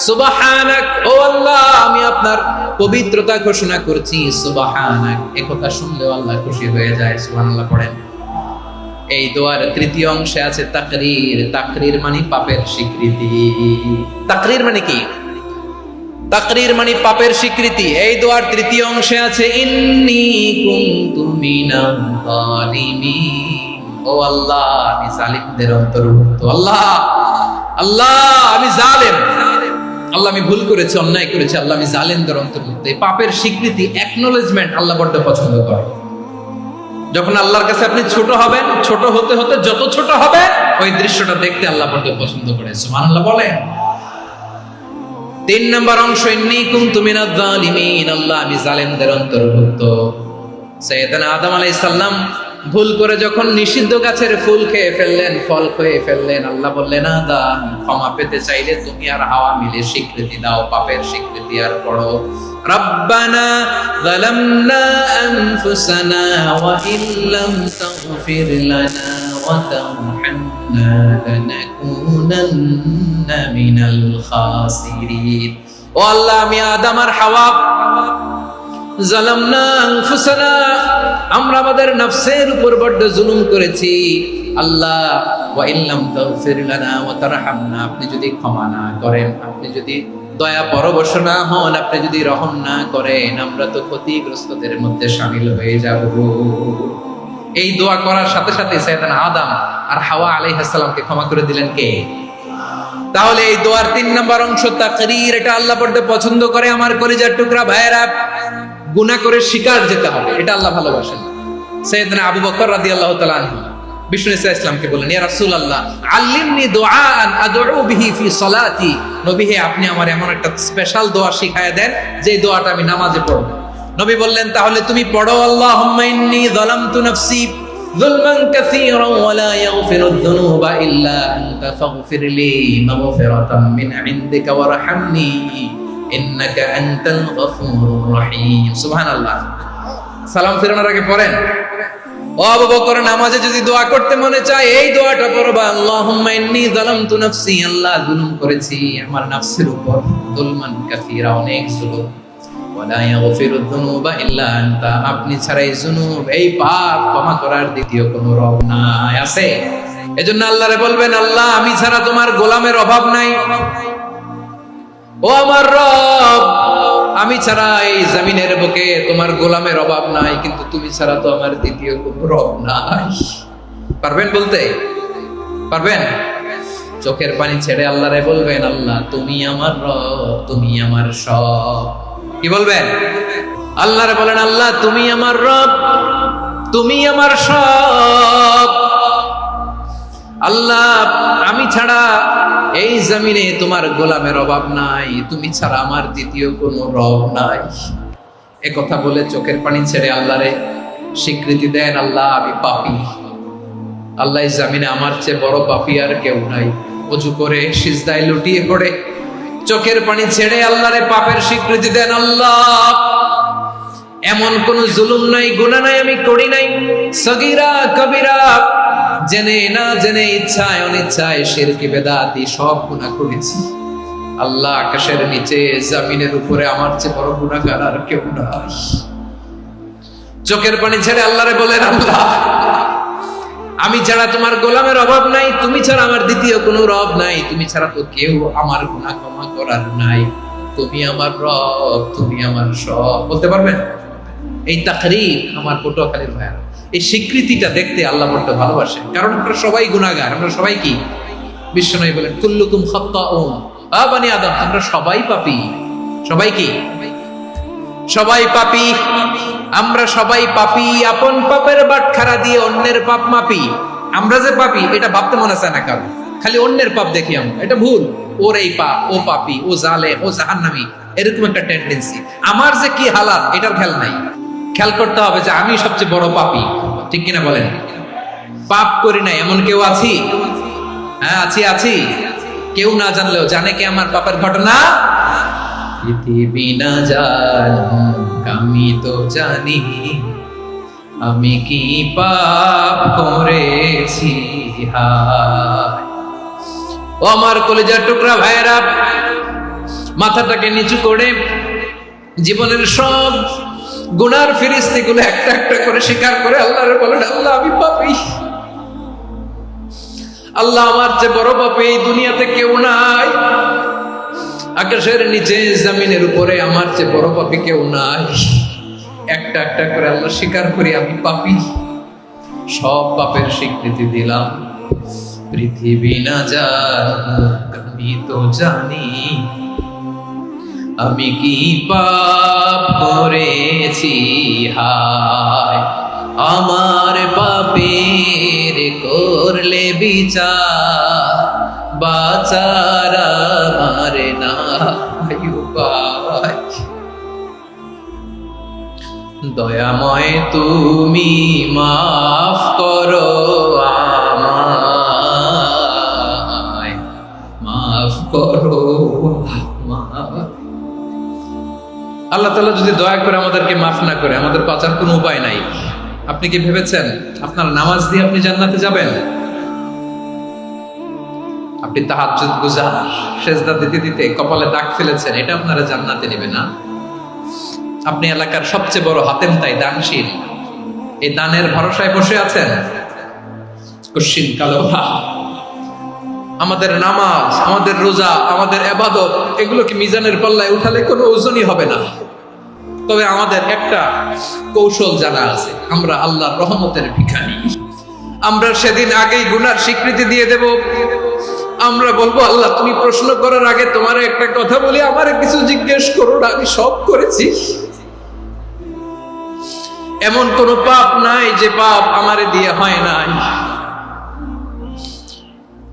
সুবহানাক, ও আল্লাহ আমি আপনার পবিত্রতা ঘোষণা করছি। সুবহানাক, এই কথা শুনলেও আল্লাহ খুশি হয়ে যায়। সুবহানাল্লাহ পড়েন। এই দোয়ার তৃতীয় অংশে আছে তাকরীর। তাকরীর মানে পাপের স্বীকৃতি। তাকরীর মানে কি? তাকরীর মানে পাপের স্বীকৃতি। এই দোয়ার তৃতীয় অংশে আছে ইন্নী কুনতু মিনাল যালিমিন, ও আল্লাহ আমি জালিমদের অন্তর্ভুক্ত। আল্লাহ আল্লাহ আমি জালেম, আল্লাহ আমি ভুল করেছি, অন্যায় করেছি, আল্লাহ আমি জালেমদের অন্তর্ভুক্ত। এই পাপের স্বীকৃতি, অ্যাকনোলেজমেন্ট আল্লাহ বড় পছন্দ করে। যখন আল্লাহর কাছে আপনি ছোট হবেন, ছোট হতে হতে যত ছোট হবে, ওই দৃশ্যটা দেখতে আল্লাহ বড় পছন্দ করে। সুবহানাল্লাহ বলেন। 3 নম্বর অংশ ইন্নী কুনতু মিনাল যালিমিন, আল্লাহ আমি জালেমদের অন্তর্ভুক্ত। সাইয়েদনা আদম আলাইহিস সালাম ভুল করে যখন নিষিদ্ধ গাছের ফুল খেয়ে ফেললেন, ফল খেয়ে ফেললেন, আল্লাহ বললেন আদম ক্ষমা পেতে চাইলে তুমি আর হাওয়া মিলে স্বীকৃতি দাও, পাপের স্বীকৃতি আর পড়ো। রব্বানা যালামনা আনফুসানা ওয়া ইল্লাম তাগফির লানা ওয়া তারহামনা লানাকুনান্না মিনাল খাসিরিন। ও আল্লাহ আমি আদম আর হাওয়া জালামনা আনফুসানা, আমরা আমাদের নফসের উপর বড় জুলুম করেছি। আল্লাহ ওয়া ইল্লাম তাগফির লানা ওয়া তারহামনা, আপনি যদি ক্ষমা না করেন, আপনি যদি দয়া পরবশ না হন, আপনি যদি রহম না করেন, আমরা তো ক্ষতিগ্রস্তদের মধ্যে শামিল হয়ে যাব। এই দোয়া করার সাথে সাথে সাইয়েদনা আদম আর হাওয়া আলাইহিস সালামকে ক্ষমা করে দিলেন কে? তাহলে এই দোয়ার 3 নম্বর অংশ তাকরীর, এটা আল্লাহ বড় পছন্দ করে। আমার কলিজার টুকরা ভাইয়েরা, গুনাহ করে শিকার যেতে হবে, এটা আল্লাহ ভালোবাসেন। সাইয়েদনা আবু বকর রাদিয়াল্লাহু তাআলা আনহু বিষ্ণু ঈসা ইসলামকে বললেন, ইয়া রাসূলুল্লাহ আল্লিমনি দুআআন আদউ বিহি ফি সালাতি। নবী হে, আপনি আমার এমন একটা স্পেশাল দোয়া শিখায়া দেন যে দোয়াটা আমি নামাজে পড়ব। নবী বললেন, তাহলে তুমি পড়ো, আল্লাহুম্মা ইন্নী যালামতু নাফসি যুলমান কাসীরান ওয়া লা ইয়াগফিরুদ যুনুবা ইল্লা আনতা ফাগফিরলি মাগফিরাতাম মিন ইনদিকা ওয়ারহামনি ইন্নাকা আনতাল গফুরুর রহিম। সুবহানাল্লাহ। সালাম ফেরানোর আগে পড়েন, ও আবু বকর, নামাজে যদি দোয়া করতে মনে চায় এই দোয়াটা পড়বা, আল্লাহুম্মা ইন্নী যালামতু নাফসি, আল্লাহ জুলুম করেছি আমার নফসের উপর, যুলমান কাসীরা, অনেক জুলুম, ওয়া লা ইয়াগফিরুদ যুনুবা ইল্লা আনতা, আপনি ছাড়া এই জুনুব, এই পাপ ক্ষমা করার দ্বিতীয় কোনো রব নাই। আছে? এজন্য আল্লাহরে বলবেন, আল্লাহ আমি ছাড়া তোমার গোলামের অভাব নাই, ও আমার রব আমি ছাড়া এই জমিনের বুকে তোমার গোলামের অভাব নাই, কিন্তু তুমি ছাড়া তো আমার দ্বিতীয় কোনো রব নাই। পারবেন বলতে? পারবেন? চোখের পানি ছেড়ে আল্লাহরে বলবেন, আল্লাহ তুমি আমার রব, তুমি আমার সব। কি বলবেন? আল্লাহরে বলেন, আল্লাহ তুমি আমার রব, তুমি আমার সব। আল্লাহ আমি ছাড়া এই জমিনে তোমার গোলামের অভাব নাই, তুমি ছাড়া আমার দ্বিতীয় কোনো রব নাই। এ কথা বলে চোখের পানি ছেড়ে আল্লাহরে স্বীকৃতি দেন, আল্লাহ আমি পাপী, আল্লাহ এই জমিনে আমার চেয়ে বড় পাপী আর কেউ নাই। ওযু করে সিজদায় লুটিয়ে পড়ে চোখের পানি ছেড়ে আল্লাহরে পাপের স্বীকৃতি দেন, আল্লাহ এমন কোন জুলুম নাই, গুনাহ নাই আমি করি নাই, সগীরা কবিরা, জেনে না জেনে, ইচ্ছায় অনিচ্ছায়, শিরকি বেদাতি সব গুনাহ করেছি। আল্লাহ আকাশের নিচে জমিনের উপরে আমার চেয়ে বড় গুনাহগার আর কেউ নাই। চোখের পানি ছেড়ে আল্লাহরে বলেন, আল্লাহ আমি ছাড়া তোমার গোলামের অভাব নাই, তুমি ছাড়া আমার দ্বিতীয় কোনো রব নাই, তুমি ছাড়া তো কেউ আমার গুনাহ ক্ষমা করার নাই, তুমি আমার রব, তুমি আমার সব। বলতে পারবেন? এই তাকরীর আমার পটুয়াখালীর ভাইয়া, এই স্বীকৃতিটা দেখতে আল্লাহ বড় ভালোবাসে, কারণ আমরা সবাই গুনাহগার, আমরা সবাই কি? বিশ্বনবী বলেন, কুল্লুকুম খাত্তাউন, আ বনি আদম, আমরা সবাই পাপী। সবাই কি? সবাই পাপী। আমরা সবাই পাপী, আপন পাপের বাটখারা দিয়ে অন্যের পাপ মাপি। আমরা যে পাপী এটা ভাবতে মনে চায় না কারণ, খালি অন্যের পাপ দেখি আমরা, এটা ভুল। ওর এই পাপ, ও পাপী, ও জালেম, ও জাহান্নামী, এরকম একটা টেন্ডেন্সি। আমার যে কি হালাত এটার খেয়াল নাই। খেয়াল করতে হবে যে আমি সবচেয়ে বড় পাপী, ঠিক কিনা বলেন? পাপ করি না এমন কেউ আছি? হ্যাঁ আছি। কেউ না জানলেও জানে কি আমার পাপের ঘটনা? পৃথিবী না জানুক আমি তো জানি, আমি কি পাপ করেছি। হায় ও আমার কলিজার টুকরা ভাইয়েরা, মাথাটাকে নিচু করে জীবনের সব গুনার ফিরিস্তিগুলো একটা একটা করে স্বীকার করে আল্লাহরে বলেন, আল্লাহ আমি পাপী, আল্লাহ আমার যে বড় পাপী এই দুনিয়াতে কেউ নাই, আকাশের নিচে জমিনের উপরে আমার যে বড় পাপী কেউ নাই। একটা একটা করে আল্লাহ স্বীকার করি আমি পাপী, সব পাপের স্বীকৃতি দিলাম। পৃথিবী না জানুক আমি তো জানি, আমি কি পাপ করেছি। হায় আমার পাপের করলে বিচার, বাঁচার আমার নাই উপায়। দয়াময় তুমি মাফ করো আমায়, মাফ করো আমায়। আল্লাহ তাআলা যদি দয়া করে আমাদেরকে মাফ না করে, আমাদের বাঁচার কোনো উপায় নাই। আপনি কি ভেবেছেন আপনার নামাজ দিয়ে আপনি জান্নাতে যাবেন? আপনি তাহাজ্জুদ গুজার, সেজদা দিতে দিতে কপালে দাগ ফেলেছেন, এটা আপনারা জান্নাতে নেবে না। আপনি এলাকার সবচেয়ে বড় হাতেম তাই দানশীল, এই দানের ভরসায় বসে আছেন। কশিন কালো আমাদের নামাজ, আমাদের রোজা, আমাদের ইবাদত, এগুলোকে মিজানের পাল্লায় উঠালে কোনো ওজনই হবে না। তবে আমাদের একটা কৌশল জানা আছে, আমরা আল্লাহর রহমতের ভিখারি। আমরা সেদিন আগেই গুনার স্বীকৃতি দিয়ে দেব। আমরা বলবো, আল্লাহ তুমি প্রশ্ন করার আগে তোমার একটা কথা বলি, আমারে কিছু জিজ্ঞেস করো না, আমি সব করেছি। এমন কোন পাপ নাই যে পাপ আমারে দিয়ে হয় নাই।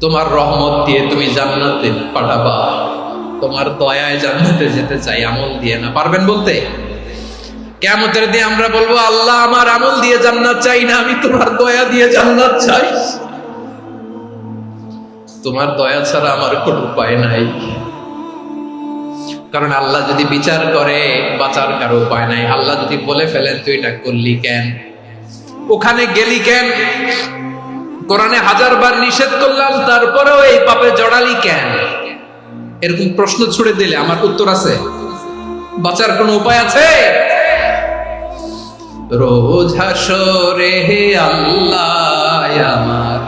তোমার রহমত দিয়ে তুমি জান্নাতে পাঠাবা, তোমার দয়ায় জান্নাতে যেতে চাই, আমল দিয়ে না। পারবেন বলতে? কিয়ামতের দিন আমরা বলবো, আল্লাহ আমার আমল দিয়ে জান্নাত চাই না, আমি তোমার দয়া দিয়ে জান্নাত চাই। তোমার দয়া ছাড়া আমার কোনো উপায় নাই। কারণ আল্লাহ যদি বিচার করে বাঁচার কারো উপায় নাই। আল্লাহ যদি বলে ফেলেন তুই এটা করলি কেন, ওখানে গেলি কেন, কোরআনে 1000 বার নিষেধ করলাম তারপরেও এই পাপে জড়ালি কেন, এরকম প্রশ্ন ছুড়ে দিলে আমার উত্তর আছে? বাঁচার কোনো উপায় আছে? রোজ হাসরে হে আল্লাহ আমার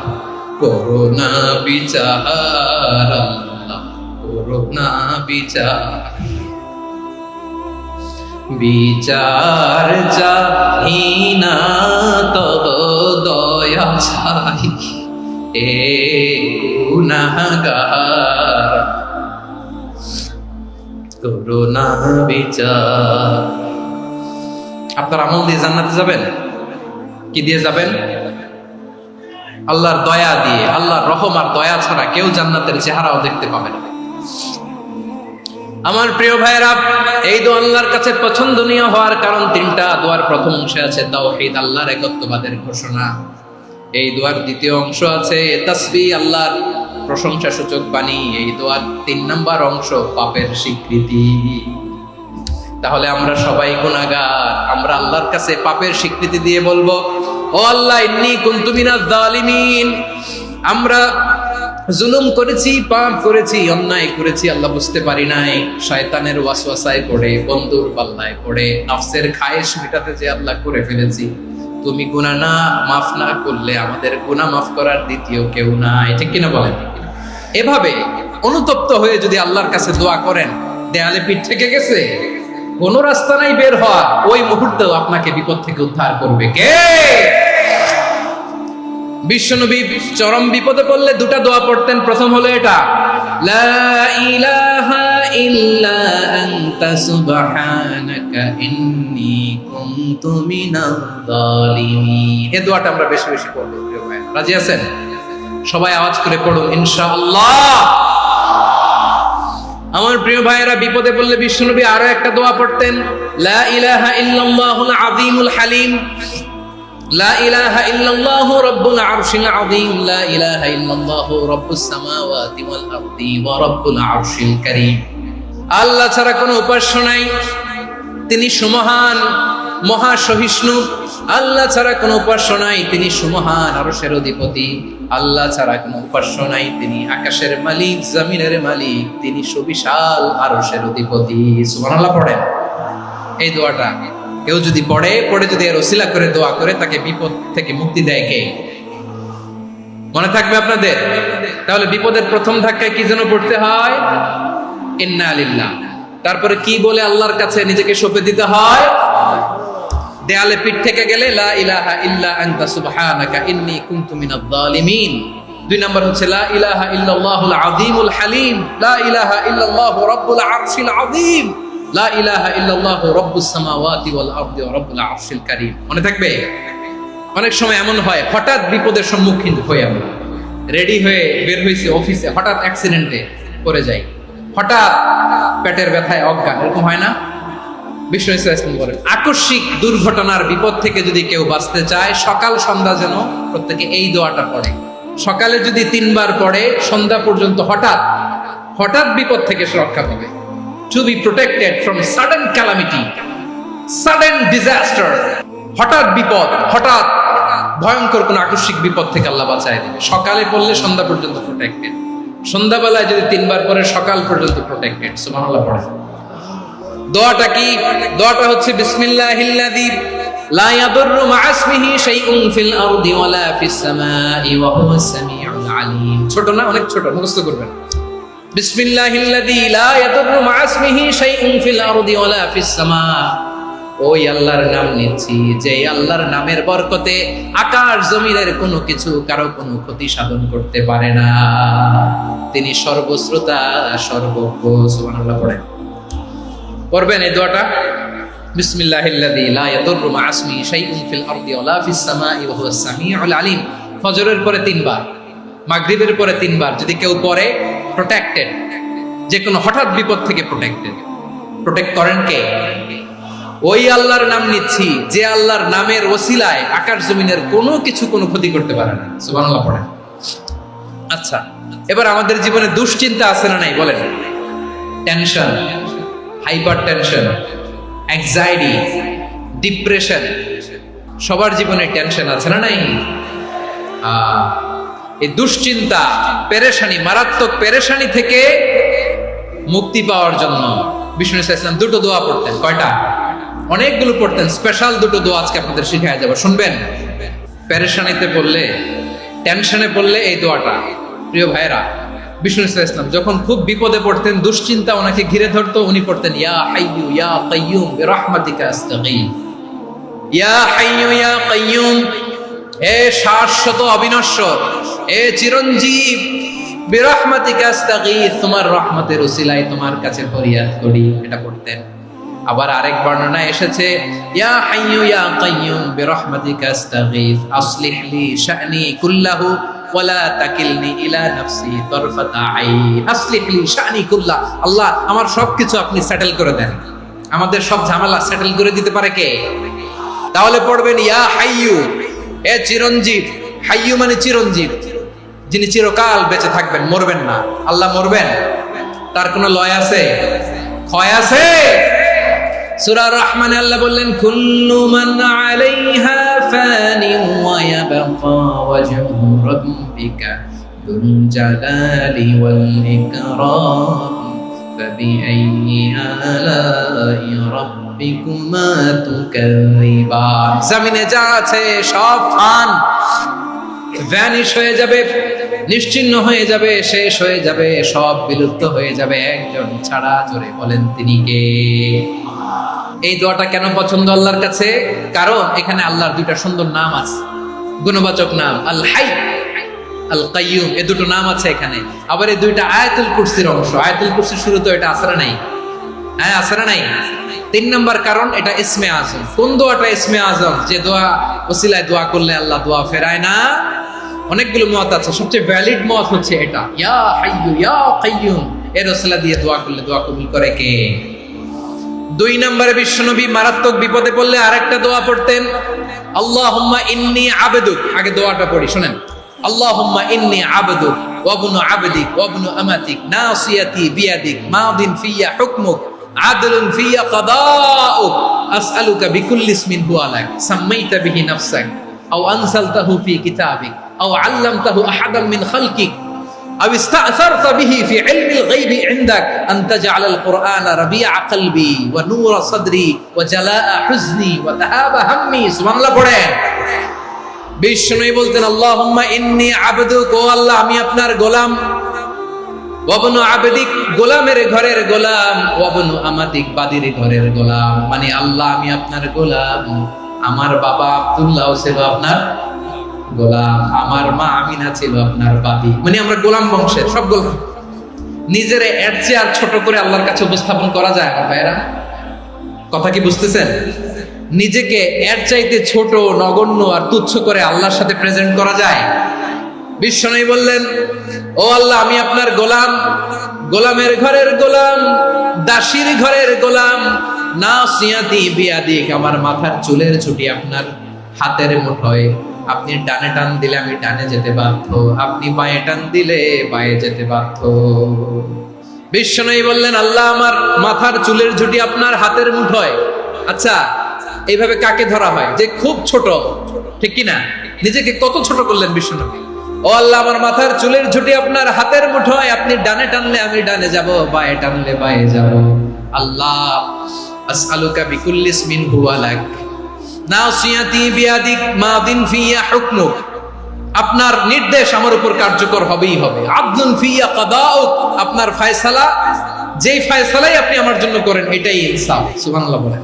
করোনা বিচার, আল্লাহ করোনা বিচার, বিচার চাহি না তব দয়া চাই, এ গুনাহগার করোনা বিচার। আপনার আমল দিয়ে জান্নাতে যাবেন? কি দিয়ে যাবেন? আল্লাহর দয়া দিয়ে। আল্লাহর রহম আর দয়া ছাড়া কেউ জান্নাতের চেহারাও দেখতে পাবে না। আমার প্রিয় ভাইয়েরা, এই দোয়া আল্লাহর কাছে পছন্দনীয় হওয়ার কারণ 3টা। দোয়ার প্রথম অংশে আছে তাওহীদ, আল্লাহর একত্ববাদের ঘোষণা। এই দোয়ার দ্বিতীয় অংশ আছে তাসবিহ, আল্লাহর প্রশংসা সূচক বাণী। এই দোয়ার 3 নম্বর অংশ পাপের স্বীকৃতি। তাহলে আমরা সবাই গুনাহগার, আমরা আল্লাহর কাছে পাপের স্বীকৃতি দিয়ে বলবো, ও আল্লাহ ইন্নী কুনতু মিনাজ জালিমিন, আমরা জুলুম করেছি, পাপ করেছি, অন্যায় করেছি, আল্লাহ বুঝতে পারি নাই, শয়তানের ওয়াসওয়াসায় পড়ে, বন্ধুর পাল্লায় পড়ে, নফসের খায়েশ মেটাতে যে আল্লাহ করে ফেলেছি। তুমি গুনাহ না মাফ না করলে আমাদের গুনাহ মাফ করার দ্বিতীয় কেউ নাই। ঠিক কিনা বলেন? এভাবে অনুতপ্ত হয়ে যদি আল্লাহর কাছে দোয়া করেন, দেয়ালে পিঠ থেকে গেছে, কোনো রাস্তা নাই বের হওয়া, ওই মুহূর্তেও আপনাকে বিপদ থেকে উদ্ধার করবে কে? বিশ্বনবী চরম বিপদে পড়লে 2টা দোয়া পড়তেন। প্রথম হলো এটা, লা ইলাহা ইল্লা আনতা সুবহানাকা ইন্নী কুনতু মিনাজ জালিমিন। এই দোয়াটা আমরা বেশি বেশি পড়ব। রাজি আছেন? সবাই আওয়াজ করে পড়ুন ইনশাআল্লাহ। আমার প্রিয় ভাইয়েরা, বিপদে পড়লে বিশ্বনবী আরো একটা দোয়া পড়তেন, লা ইলাহা ইল্লাল্লাহুল আযীমুল হালিম, লা ইলাহা ইল্লাল্লাহু রাব্বুল আরশিল আযীম, লা ইলাহা ইল্লাল্লাহু রাব্বুস সামাওয়াতি ওয়াল আরদি ওয়া রাব্বুল আরশিল কারীম। আল্লাহ ছাড়া কোনো উপাস্য নাই, তিনি সুমহান, মহা সহিষ্ণু। আল্লাহ ছাড়া কোনো উপাস্য নাই, তিনি সুমহান, আরশের অধিপতি। আল্লাহ ছাড়া কোনো উপাস্য নাই, তিনি আকাশের মালিক, জমিনের মালিক, তিনি সুবিশাল, আরশের অধিপতি। সুবহানাল্লাহ পড়েন। এই দোয়াটা কেউ যদি পড়ে যদি এর ওসিলা করে দোয়া করে, তাকে বিপদ থেকে মুক্তি দেয় কে? মনে থাকবে আপনাদের? তাহলে বিপদের প্রথম ধাক্কায় কি যেন পড়তে হয়? ইন্না লিল্লাহ। তারপরে কি বলে আল্লাহর কাছে নিজেকে সঁপে দিতে হয়? দেয়ালে পিঠ থেকে গেলে লা ইলাহা ইল্লা আনতা সুবহানাকা ইন্নী কুনতু মিনাজ জালিমিন। 2 নম্বর হচ্ছে লা ইলাহা ইল্লাল্লাহুল আযীমুল হালিম, লা ইলাহা ইল্লাল্লাহু রাব্বুল আরশিল আযীম, লা ইলাহা ইল্লাল্লাহু রাব্বুস সামাওয়াতি ওয়াল আরদি ওয়া রাব্বুল আরশিল কারীম। মনে থাকবে? অনেক সময় এমন হয়, হঠাৎ বিপদের সম্মুখীন হই, আমরা রেডি হয়ে বের হইছি অফিসে, হঠাৎ অ্যাক্সিডেন্টে পড়ে যাই, হঠাৎ পেটের ব্যথায় অজ্ঞান, এরকম হয় না? বিষ্ণু ইসলাম বলেন, আকস্মিক দুর্ঘটনার বিপদ থেকে যদি কেউ বাঁচতে চায়, সকাল সন্ধ্যা যেন প্রত্যেকে এই দোয়াটা পড়ে। সকালে যদি 3 বার পড়ে, সন্ধ্যা পর্যন্ত হঠাৎ বিপদ থেকে সে রক্ষা পাবে। To be protected from sudden calamity, sudden disaster, হঠাৎ বিপদ, হঠাৎ ভয়ঙ্কর কোন আকস্মিক বিপদ থেকে আল্লাহ বাঁচায় দেবে। সকালে পড়লে সন্ধ্যা পর্যন্ত প্রোটেক্টেড, সন্ধ্যাবেলায় যদি 3 বার পরে সকাল পর্যন্ত প্রোটেক্টেড। সুবহানাল্লাহ পড়ে। দোয়াটা কি? দোয়াটা হচ্ছে বিসমিল্লাহিল্লাযী লা ইয়াদুররু মা ইসমিহি শাইউন ফিল আরদি ওয়ালা ফিস সামাই ওয়া হুয়াস সামিউল আলীম। ছোট না? অনেক ছোট, মুখস্থ করবেন। বিসমিল্লাহিল্লাযী লা ইয়াদুররু মা ইসমিহি শাইউন ফিল আরদি ওয়ালা ফিস সামা। ওই আল্লাহর নাম নিচ্ছি, যে আল্লাহর নামের বরকতে আকাশ জমিনের কোনো কিছু কারো কোনো ক্ষতি সাধন করতে পারে না। তিনি সর্বশ্রোতা, সর্বজ্ঞ। সুবহানাল্লাহ পড়েন। পড়বেন এই দোয়াটা, বিসমিল্লাহিল্লাযী লা ইয়াদুররু মা ইসমিহি শাইউন ফিল আরদি ওয়ালা ফিস সামাই ওয়া হুয়াস সামিউল আলীম। ফজরের পরে 3 বার, মাগরিবের পরে 3 বার যদি কেউ পড়ে প্রোটেক্টেড, যে কোনো হঠাৎ বিপদ থেকে প্রোটেক্টেড। প্রোটেক্ট করেন কে? ওই আল্লাহর নাম নিচ্ছি যে আল্লাহর নামের ওসিলায় আকাশ জমিনের কোনো কিছু কোনো ক্ষতি করতে পারে না। সুবহানাল্লাহ পড়েন। আচ্ছা, এবার আমাদের জীবনে দুশ্চিন্তা আছে না নাই বলেন? Tension, hyper tension, anxiety, depression, সবার জীবনে টেনশন আছে না নাই? এই দুশ্চিন্তা, পেরেশানি, মারাত্মক পেরেশানি থেকে মুক্তি পাওয়ার জন্য বিষ্ণু ইসলাম দুটো দোয়া পড়তেন। কয়টা? অনেকগুলো পড়তেন। স্পেশাল দুটো দোয়া আজকে আপনাদের শিখায় যাবো, শুনবেন? পেরেশানিতে পড়লে, টেনশনে পড়লে এই দোয়াটা। প্রিয় ভাইরা, বিষ্ণু ইসলাম যখন খুব বিপদে পড়তেন, দুশ্চিন্তা ওনাকে ঘিরে ধরতো, উনি পড়তেন ইয়া হাইয়ু ইয়া কাইয়ুম বিরহমাতিকা আস্তাগীথ। ইয়া হাইয়ু ইয়া কাইয়ুম, হে শাশ্বত অবিনশ্বর, হে চিরঞ্জীব, বিরহমাতিকা আস্তাগীথ, তোমার রহমতের উসিলায় তোমার কাছে ফরিয়াদ করি। এটা পড়তেন। আবার আরেক বর্ণনায় এসেছে ইয়া হাইয়ু ইয়া কাইয়ুম বিরহমাতিকা আস্তাগীথ আসলিহ লি শা'নি কুল্লাহু ওয়ালা তাকিলনি ইলা নাফসি তারফাতা আইন। আসলিহ লি শা'নি কুল্লাহ, আল্লাহ আমার সবকিছু আপনি সেটেল করে দেন। আমাদের সব ঝামেলা সেটেল করে দিতে পারে কে? তাহলে পড়বেন ইয়া হাইয়ু, এ চিরঞ্জীব। হাইয়ু মানে চিরঞ্জীব, যিনি চিরকাল বেঁচে থাকবেন, মরবেন না। আল্লাহ মরবেন? তার কোনো লয় আছে? ক্ষয় আছে? সূরা রহমানে আল্লাহ বললেন কুল্লু মান আলাইহা ফানি ওয়া ইয়াবকা ওয়াজহু রাব্বিকা যুল জালালি ওয়াল ইকরাম ফাবিআইয়ি আলাই রাব্বিকুমা তুকাযিবান। জমিনে যা আছে সব ফান, ভ্যানিশ হয়ে যাবে, নিশ্চিহ্ন হয়ে যাবে, শেষ হয়ে যাবে, সব বিলুপ্ত হয়ে যাবে, একজন ছাড়া। জোরে বলেন তিনি কে? এই দোয়াটা কেন পছন্দ আল্লাহর কাছে? কারণ এখানে আল্লাহর দুইটা সুন্দর নাম আছে, গুণবাচক নাম, আল হাই, আল কাইয়ুম, এই দুটো নাম আছে এখানে। আবার এই দুইটা আয়াতুল কুরসির অংশ। আয়াতুল কুরসির শুরু তো এটা আসরা নাই? হ্যাঁ, আসরা নাই। 3 নম্বর কারণ, এটা ইসমে আজম। কোন দোয়াটা ইসমে আজম? যে দোয়া ওসিলায় দোয়া করলে আল্লাহ দোয়া ফেরায় না। অনেকগুলো মত আছে, সবচেয়ে ভ্যালিড মত হচ্ছে এটা, ইয়া হাইয়ু ইয়া কাইয়ুম, এর ওসিলা দিয়ে দোয়া করলে দোয়া কবুল করে কে? 2 নম্বরে বিশ্বনবী মারাত্মক বিপদে পড়লে আরেকটা দোয়া পড়তেন, আল্লাহুম্মা ইন্নী আবদুক। আগে দোয়াটা পড়ি, শুনেন। আল্লাহুম্মা ইন্নী আবদুক ওয়া ইবনু আবদিক ওয়া ইবনু আমাতিক নাসিয়াতি বিয়াদিক মাদিন ফিয়া হুকমুক আদলুন ফিয়া কাদাউক আসআলুকা বিকুল্লি ইসমিন হুয়া লাক সাম্মাইতা বিহি নাফসাক আও আনসালতাহু ফি কিতাবিক আও আল্লামতাহু আহাদাম মিন খালকিক أو استأثرت به في علم الغيب عندك أن تجعل القرآن ربيع قلبي ونور صدري وجلاء حزني وذهاب همي। سبحان الله পড়েন। বিষ্ণু বলতেন আল্লাহুম্মা ইন্নী আবদুক, ও আল্লাহ আমি আপনার গোলাম, ওয়াবনু আবদিক, গোলামের ঘরের গোলাম, ওয়াবনু আমাতিক, বাদির ঘরের গোলাম। মানে আল্লাহ আমি আপনার গোলাম, আমার বাবা আব্দুল্লাহ ছিল আপনার গোলাম, আমার মা আমিনা ছিল আপনার বাদী। মানে আমরা গোলাম বংশের, সব গোলাম। নিজের এর চেয়ে আর ছোট করে আল্লাহর কাছে উপস্থাপন করা যায় আমার ভাইরা? কথা কি বুঝতেছেন? নিজেকে এর চাইতে ছোট, নগণ্য আর তুচ্ছ করে আল্লাহর সাথে প্রেজেন্ট করা যায়? বিশ্বনবী বললেন ও আল্লাহ আমি আপনার গোলাম, গোলামের ঘরের গোলাম, দাসীর ঘরের গোলাম, নাসিয়াতি বিয়াদিক, আমার মাথার চুলের ছুটি আপনার হাতের মুঠোয়। আপনি ডানে টান দিলে আমি ডানে যেতে বাধ্য, আপনি বাঁয়ে টান দিলে বাঁয়ে যেতে বাধ্য। বিশ্বনবী বললেন আল্লাহ আমার মাথার চুলের ঝুঁটি আপনার হাতের মুঠোয়। আচ্ছা, এইভাবে কাকে ধরা হয়? যে খুব ছোট, ঠিক কিনা? নিজেকে কত ছোট করলেন বিশ্বনবী। ও আল্লাহ আমার মাথার চুলের ঝুঁটি আপনার হাতের মুঠোয়, আপনি ডানে টানলে আমি ডানে যাব, বাঁয়ে টানলে বাঁয়ে যাব। আল্লাহ আসআলুকা বিকুল্লি ইসমিন হুয়া লাক নাসিয়াতি বিয়াদিক মাদিন ফিয়া হুকমুক, আপনার নির্দেশ আমার উপর কার্যকর হবেই হবে। আদলুন ফিয়া কাদাউক, আপনার ফয়সালা, যেই ফয়সালাই আপনি আমার জন্য করেন এটাই ইনসাফ। সুবহানাল্লাহ বলেন।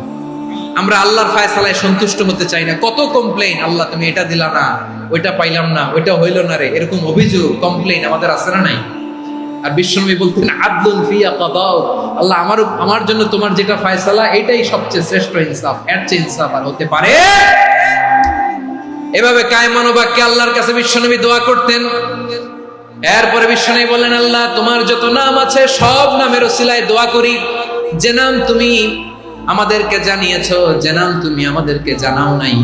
আমরা আল্লাহর ফয়সালায় সন্তুষ্ট হতে চাই না। কত কমপ্লেইন, আল্লাহ তুমি এটা দিলা না, ওইটা পাইলাম না, ওইটা হইল না রে, এরকম অভিযোগ, কমপ্লেইন আমাদের আছে না নাই? আর বিশ্বনবী বলতেন আদলুন ফিয়া কাদাউক, আল্লাহ আমার জন্য তোমার যেটা ফয়সালা এটাই সবচেয়ে শ্রেষ্ঠ ইনসাফ, এর চেয়ে ইনসাফ আর হতে পারে? এভাবে কায়মান বাক্যে আল্লাহর কাছে বিশ্বনবী দোয়া করতেন। এরপরে বিষ্ণু বললেন, আল্লাহ তোমার যত নাম আছে সব নামের ওসিলায় দোয়া করি, যে নাম তুমি আমাদেরকে জানিয়েছো, যে নাম তুমি আমাদেরকে জানাও নাই,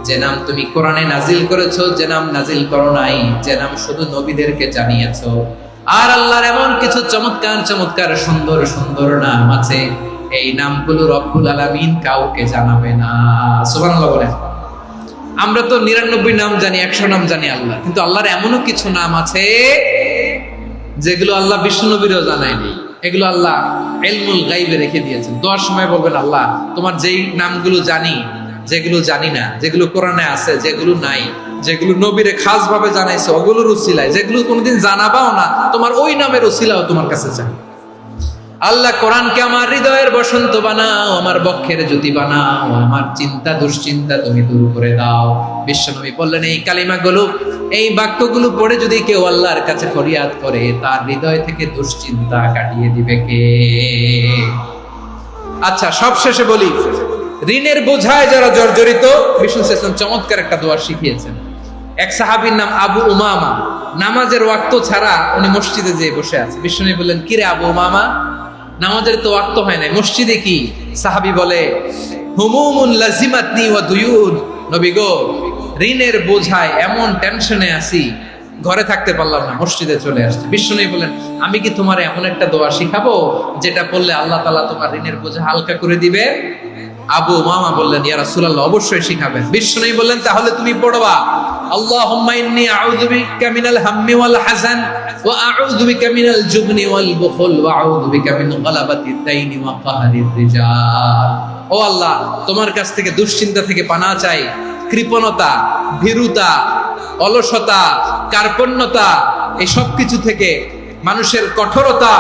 যে নাম তুমি কোরআনে নাজিল করেছো, যে নাম নাজিল করো নাই, যে নাম শুধু নবীদেরকে জানিয়েছো। আর আল্লাহর এমন কিছু চমৎকার চমৎকার সুন্দর সুন্দর নাম আছে, এই নামগুলো রব্বুল আলামিন কাউকে জানাবে না। সুবহানাল্লাহ বলেন। আমরা তো 99 নাম জানি, 100 নাম জানি আল্লাহ, কিন্তু আল্লাহর এমনও কিছু নাম আছে যেগুলো আল্লাহ বিশ্ব নবীরও জানায়নি। এগুলো আল্লাহ ইলমুল গায়বে রেখে দিয়েছেন। দোয়ার সময় বলবেন, আল্লাহ তোমার যেই নামগুলো জানি, যেগুলো জানি না, যেগুলো কোরআনে আছে, যেগুলো নাই, যেগুলো নবীরে খাস ভাবে জানাইছে ওগুলোর উসিলায়, যেগুলো কোনোদিন জানাবাও না, তোমার ওই নামের উসিলাও তোমার কাছে চাই। আল্লাহ কোরআনকে আমার হৃদয়ের বসন্ত বানাও, আমার বক্ষের জ্যোতি বানাও, আমার চিন্তা দুশ্চিন্তা তুমি দূর করে দাও। বিশ্বনবী বললেন, এই কালিমাগুলো, এই বাক্যগুলো পড়ে যদি কেউ আল্লাহর কাছে ফরিয়াদ করে, তার হৃদয় থেকে দুশ্চিন্তা কাটিয়ে দিবে কে? আচ্ছা, সব শেষে বলি, ঋণের বোঝায় যারা জর্জরিত, বিষ্ণু ইসলাম চমৎকার একটা দোয়া শিখিয়েছেন। এক সাহাবীর নাম আবু উমামা, নামাজের ওয়াক্ত ছাড়া উনি মসজিদে যেয়ে বসে আছে। বিষ্ণু বললেন, কিরে আবু উমামা, নামাজের তো ওয়াক্ত হয় না, মসজিদে কি? সাহাবী বলে, হুমুমুন লাজিমাতনি ওয়া দুয়ুন, নবী গো, ঋণের বোঝায় এমন টেনশনে আছি, ঘরে থাকতে পারলাম না, মসজিদে চলে আসছে। বিষ্ণু বললেন, আমি কি তোমার এমন একটা দোয়া শিখাবো যেটা পড়লে আল্লাহ তাআলা তোমার ঋণের বোঝা হালকা করে দিবে? আবু উমামা বললেন, ইয়া রাসূলুল্লাহ, অবশ্যই শিখাবেন। বিষ্ণু বললেন, তাহলে তুমি পড়বা, আল্লাহুম্মা ইন্নী আউযু বিকা মিনাল হাম্মি ওয়াল হাযান ওয়া আউযু বিকা মিনাল জুবনি ওয়াল বুখল ওয়া আউযু বিকা মিন গালাবাতিদ দাইনি ওয়া কাহরির রিজাল। ও আল্লাহ, তোমার কাছ থেকে দুশ্চিন্তা থেকে পানাহ চাই, কৃপণতা, ভীরুতা, অলসতা, কার্পণ্যতা, এই সব কিছু থেকে, মানুষের কঠোরতা,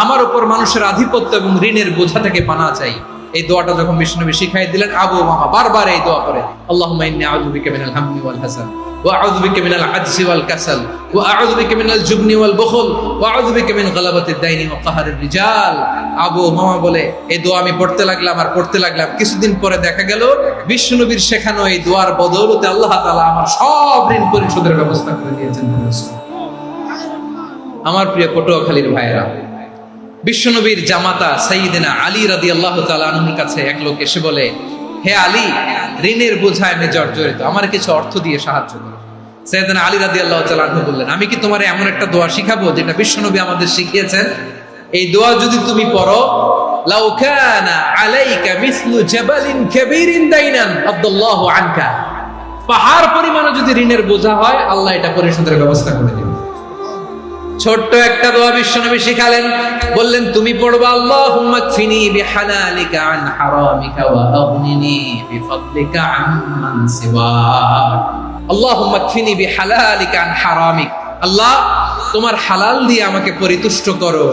আমার উপর মানুষের আধিপত্য এবং ঋণের বোঝা থেকে পানাহ চাই। এই দোয়াটা যখন বিষ্ণু শিখাই দিলেন, আবু উমামা বারবার এই দোয়া করে, আল্লাহুম্মা ইন্নী আউযু বিকা মিনাল হাম্মি ওয়াল হাযান ওয়া আউযু বিকা মিনাল আজজি ওয়াল কাসাল ওয়া আউযু বিকা মিনাল জুবনি ওয়াল বুখল ওয়া আউযু বিকা মিন গালাবাতিদ দাইনি ওয়া কাহরির রিজাল। আবু উমামা বলে, এই দোয়া আমি পড়তে লাগলাম আর পড়তে লাগলাম, কিছুদিন পরে দেখা গেল বিষ্ণু নবীর শেখানো এই দোয়ার বদৌলতে আল্লাহ তাআলা আমার সব ঋণ পরিশোধের ব্যবস্থা করে দিয়েছেন। আমার প্রিয় পটুয়াখালীর ভাইয়েরা, বিশ্বনবীর জামাতা সাইয়্যিদিনা আলী রাদিয়াল্লাহু তাআলা আনহুর কাছে এক লোক এসে বলে, হে আলী, ঋণের বোঝায় আমি জর্জরিত, আমার কিছু অর্থ দিয়ে সাহায্য করো। সাইয়্যিদিনা আলী রাদিয়াল্লাহু তাআলা আনহু বললেন, আমি কি তোমার এমন একটা দোয়া শিখাবো যেটা বিশ্বনবী আমাদের শিখিয়েছেন? এই দোয়া যদি তুমি পড়ো, লাউ কানা আলাইকা মিসলু জাবালিন কাবীরিন দাইনান আদাল্লাহু আনকা, পাহাড় পরিমাণ যদি ঋণের বোঝা হয়, আল্লাহ এটা পরিশোধের ব্যবস্থা করে দিবেন। ছোট্ট একটা দোয়া বিশ্বনবী শিখালেন, বললেন, তুমি পড়বা, আল্লাহুম্মা কফিনি বিহালালিকা আন হারামিকা ওয়া আগনিনি বিফাদলিকা আম্মান সিওয়াক। আল্লাহুম্মা কফিনি বিহালালিকা আন হারামিক, আল্লাহ তোমার হালাল দিয়ে আমাকে পরিতুষ্ট করো,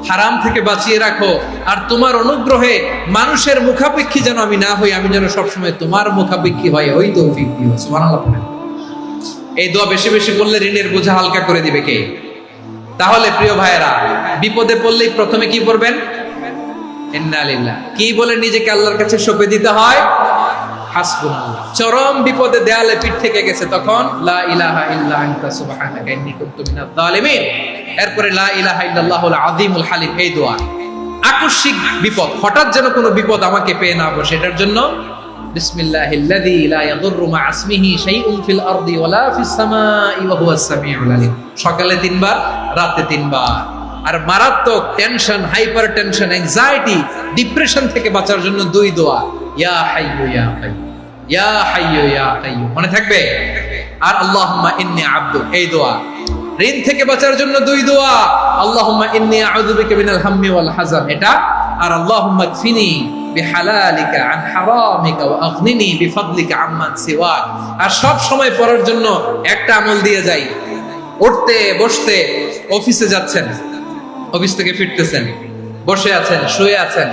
হারাম থেকে বাঁচিয়ে রাখো, আর তোমার অনুগ্রহে মানুষের মুখাপেক্ষী যেন আমি না হই, আমি যেন সবসময় তোমার মুখাপেক্ষী হই, ওই তৌফিক দিও। সুবহানাল্লাহ। এই দোয়া বেশি বেশি বললে ঋণের বোঝা হালকা করে দিবে কে? তাহলে প্রিয় ভাইয়েরা, বিপদে পড়লেই প্রথমে কি পড়বেন? ইন্না লিল্লাহ। কি বলে নিজেকে আল্লাহর কাছে সঁপে দিতে হয়? হাসবুনাল্লাহ। চরম বিপদে দেয়ালে পিঠ থেকে গেছে, তখন লা ইলাহা ইল্লা আনতা সুবহানাকা ইন্নী কুনতু মিনাজ জালিমিন। এরপরে লা ইলাহা ইল্লাল্লাহুল আযীমুল হালিম, এই দোয়া। আকস্মিক বিপদ, হঠাৎ যেন কোনো বিপদ আমাকে পেয়ে না বসে, এটার জন্য বিসমিল্লাহিল্লাযী লা ইয়াদুররু মা ইসমিহি শাইউন ফিল আরদি ওয়ালা ফিস সামাই ওয়া হুয়াস সামিউল আলিম। সকালে 3 বার, রাতে 3 বার। আর মারাত্মক tension, hyper tension, anxiety, depression থেকে বাঁচার জন্য 2 দোয়া, ইয়া হাইয়্যু ইয়া কাইয়্যুম, ইয়া হাইয়্যু ইয়া কাইয়্যুম, মনে থাকবে? আর আল্লাহুম্মা ইন্নী আবদু, এই দোয়া। ঋণ থেকে বাঁচার জন্য 2 দোয়া, আল্লাহুম্মা ইন্নী আউযু বিকা মিনাল হাম্মি ওয়াল হাযান, এটা। আর আল্লাহুম্মা কফিনি বিহালালিকা আন হারামিকা ওয়া আগনিনি বিফাদলিকা আম্মান সিওয়াক। আর সব সময় পড়ার জন্য একটা আমল দিয়ে যাই, উঠতে বসতে, অফিসে যাচ্ছেন, অফিস থেকে ফিরতেছেন, বসে আছেন, শুয়ে আছেন,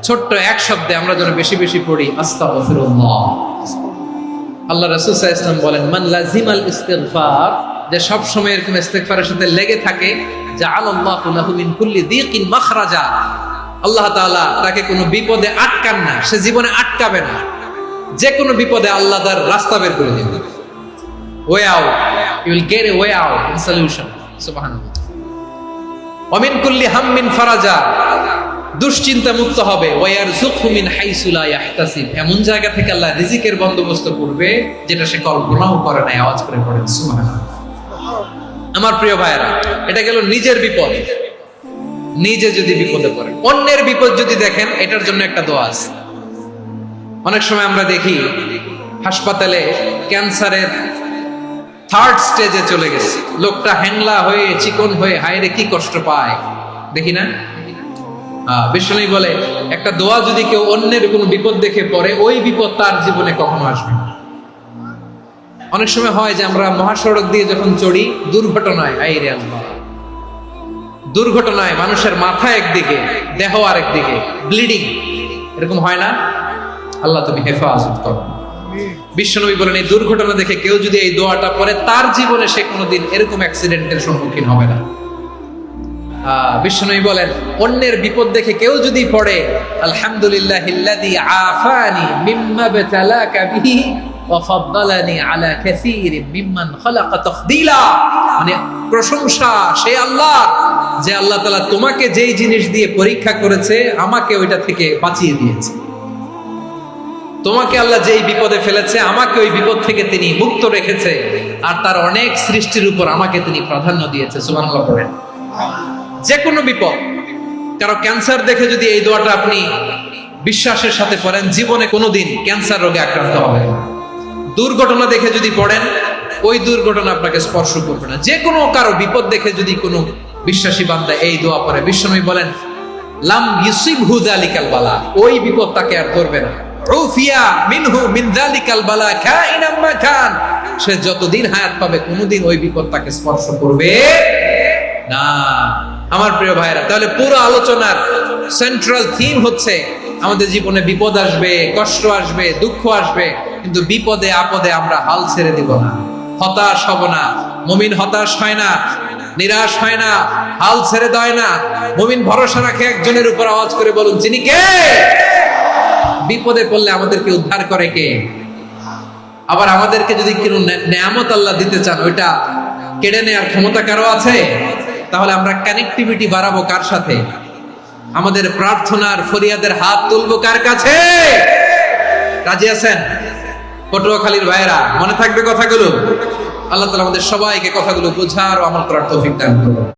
ছোট্ট এক শব্দে আমরা যেন বেশি বেশি পড়ি, আস্তাগফিরুল্লাহ। আল্লাহ রাসূল সাল্লাল্লাহু আলাইহি ওয়াসাল্লাম বলেন, মান লাজিমাল ইস্তিগফার, যে সব সময় এরকম ইস্তিগফারের সাথে লেগে থাকে, জাআলাল্লাহু লাহু মিন কুল্লি যিকিন মাখরাজা, আল্লাহ তাআলা তাকে কোনো বিপদে আটকান না, সে জীবনে আটকাবে না, যে কোনো বিপদে আল্লাহ তার রাস্তা বের করে দিবেন। Way out, you will get a way out, solution. সুবহানাল্লাহ। ওয়ামিন কুল্লি হাম্মিন ফারাজা, দুশ্চিন্তা মুক্ত হবে। ওয়ায়ারযুকহু মিন হাইসু লা ইয়াহতাসিব, এমন জায়গা থেকে আল্লাহ রিজিকের বন্দোবস্ত করবে যেটা সে কল্পনাও করে না। আওয়াজ করে পড়েন সুবহানাল্লাহ। আমার প্রিয় ভাইয়েরা, এটা গেল নিজের বিপদ। নিজে যদি বিপদে পড়েন, অন্যের বিপদ যদি দেখেন, এটার জন্য একটা দোয়া আছে। অনেক সময় আমরা দেখি হাসপাতালে ক্যান্সারের 3rd স্টেজে চলে গেছে, লোকটা হ্যাংলা হয়ে চিকন হয়ে হায়রে কি কষ্ট পায়, দেখি না? বিষ্ণু বলে একটা দোয়া যদি কেউ অন্যের কোনো বিপদ দেখে পড়ে, ওই বিপদ তার জীবনে কখনো আসবে না। অনেক সময় হয় যে আমরা মহাসড়ক দিয়ে যখন চড়ি, দুর্ঘটনায়, আইরে আল্লাহ, দুর্ঘটনায় মানুষের মাথা একদিকে, দেহ আরেকদিকে, ব্লিডিং, এরকম হয় না? আল্লাহ তুমি হেফাজত করো। বিশ্বনবী বলেন এই দুর্ঘটনা দেখে কেউ যদি এই দোয়াটা পড়ে, তার জীবনে সে কোনোদিন এরকম অ্যাক্সিডেন্টের সম্মুখীন হবে না। বিশ্বনবী বলেন অন্যের বিপদ দেখে কেউ যদি পড়ে, আলহামদুলিল্লাহিল্লাযী আফানি মিম্মা বাতালাকা বিহি ওয়া ফাদ্দালানি আলা কাসীরিন মিম্মান খালাকা তাফদীলা, মানে প্রশংসা সেই আল্লাহ, যে আল্লাহ তাআলা তোমাকে যেই জিনিস দিয়ে পরীক্ষা করেছে, আমাকে ওইটা থেকে বাঁচিয়ে দিয়েছে। তোমাকে আল্লাহ যেই বিপদে ফেলেছে, আমাকে ওই বিপদ থেকে তিনি মুক্ত রেখেছে, আর তার অনেক সৃষ্টির উপর আমাকে তিনি প্রাধান্য দিয়েছে। সুবহানাল্লাহ পড়েন। যে কোনো বিপদ, কারো ক্যান্সার দেখে যদি এই দোয়াটা আপনি বিশ্বাসের সাথে পড়েন, জীবনে কোনোদিন ক্যান্সার রোগে আক্রান্ত হবেন না। দুর্ঘটনা দেখে যদি পড়েন, ওই দুর্ঘটনা আপনাকে স্পর্শ করবে না। যে কোনো কারো বিপদ দেখে যদি কোনো বিশ্বাসী বান্দা এই দোয়া পড়ে, বিশ্বনবী বলেন লাম ইউসিবহু যালিকাল বালা, ওই বিপদ তাকে আর ধরবে না। উফিয়া মিনহু মিন যালিকাল বালা কাইনাম মা কান, সে যতদিন হায়াত পাবে কোনোদিন ওই বিপদ তাকে স্পর্শ করবে না। আমার প্রিয় ভাইরা, তাহলে পুরো আলোচনার সেন্ট্রাল থিম হচ্ছে আমাদের জীবনে বিপদ আসবে, কষ্ট আসবে, দুঃখ আসবে, কিন্তু বিপদে আপদে আমরা হাল ছেড়ে দিব না, হতাশ হব না। মুমিন হতাশ হয় না, নিরাশ হয় না, হাল ছেড়ে দেয় না। মুমিন ভরসা রাখে একজনের উপর। আওয়াজ করে বলুন, যিনি কে? বিপদে পড়লে আমাদেরকে উদ্ধার করে কে? আবার আমাদেরকে যদি কোনো নেয়ামত আল্লাহ দিতে চান, ওইটা কেড়ে নেওয়ার ক্ষমতা কারো আছে? তাহলে আমরা কানেক্টিভিটি বাড়াবো কার সাথে? আমাদের প্রার্থনার ফরিয়াদের হাত তুলবো কার কাছে? রাজি আছেন? পটুয়াখালীর ভাইয়েরা, মনে থাকবে কথাগুলো? আল্লাহ তাআলা আমাদের সবাইকে কথাগুলো বোঝার ও আমল করার তৌফিক দান করুন।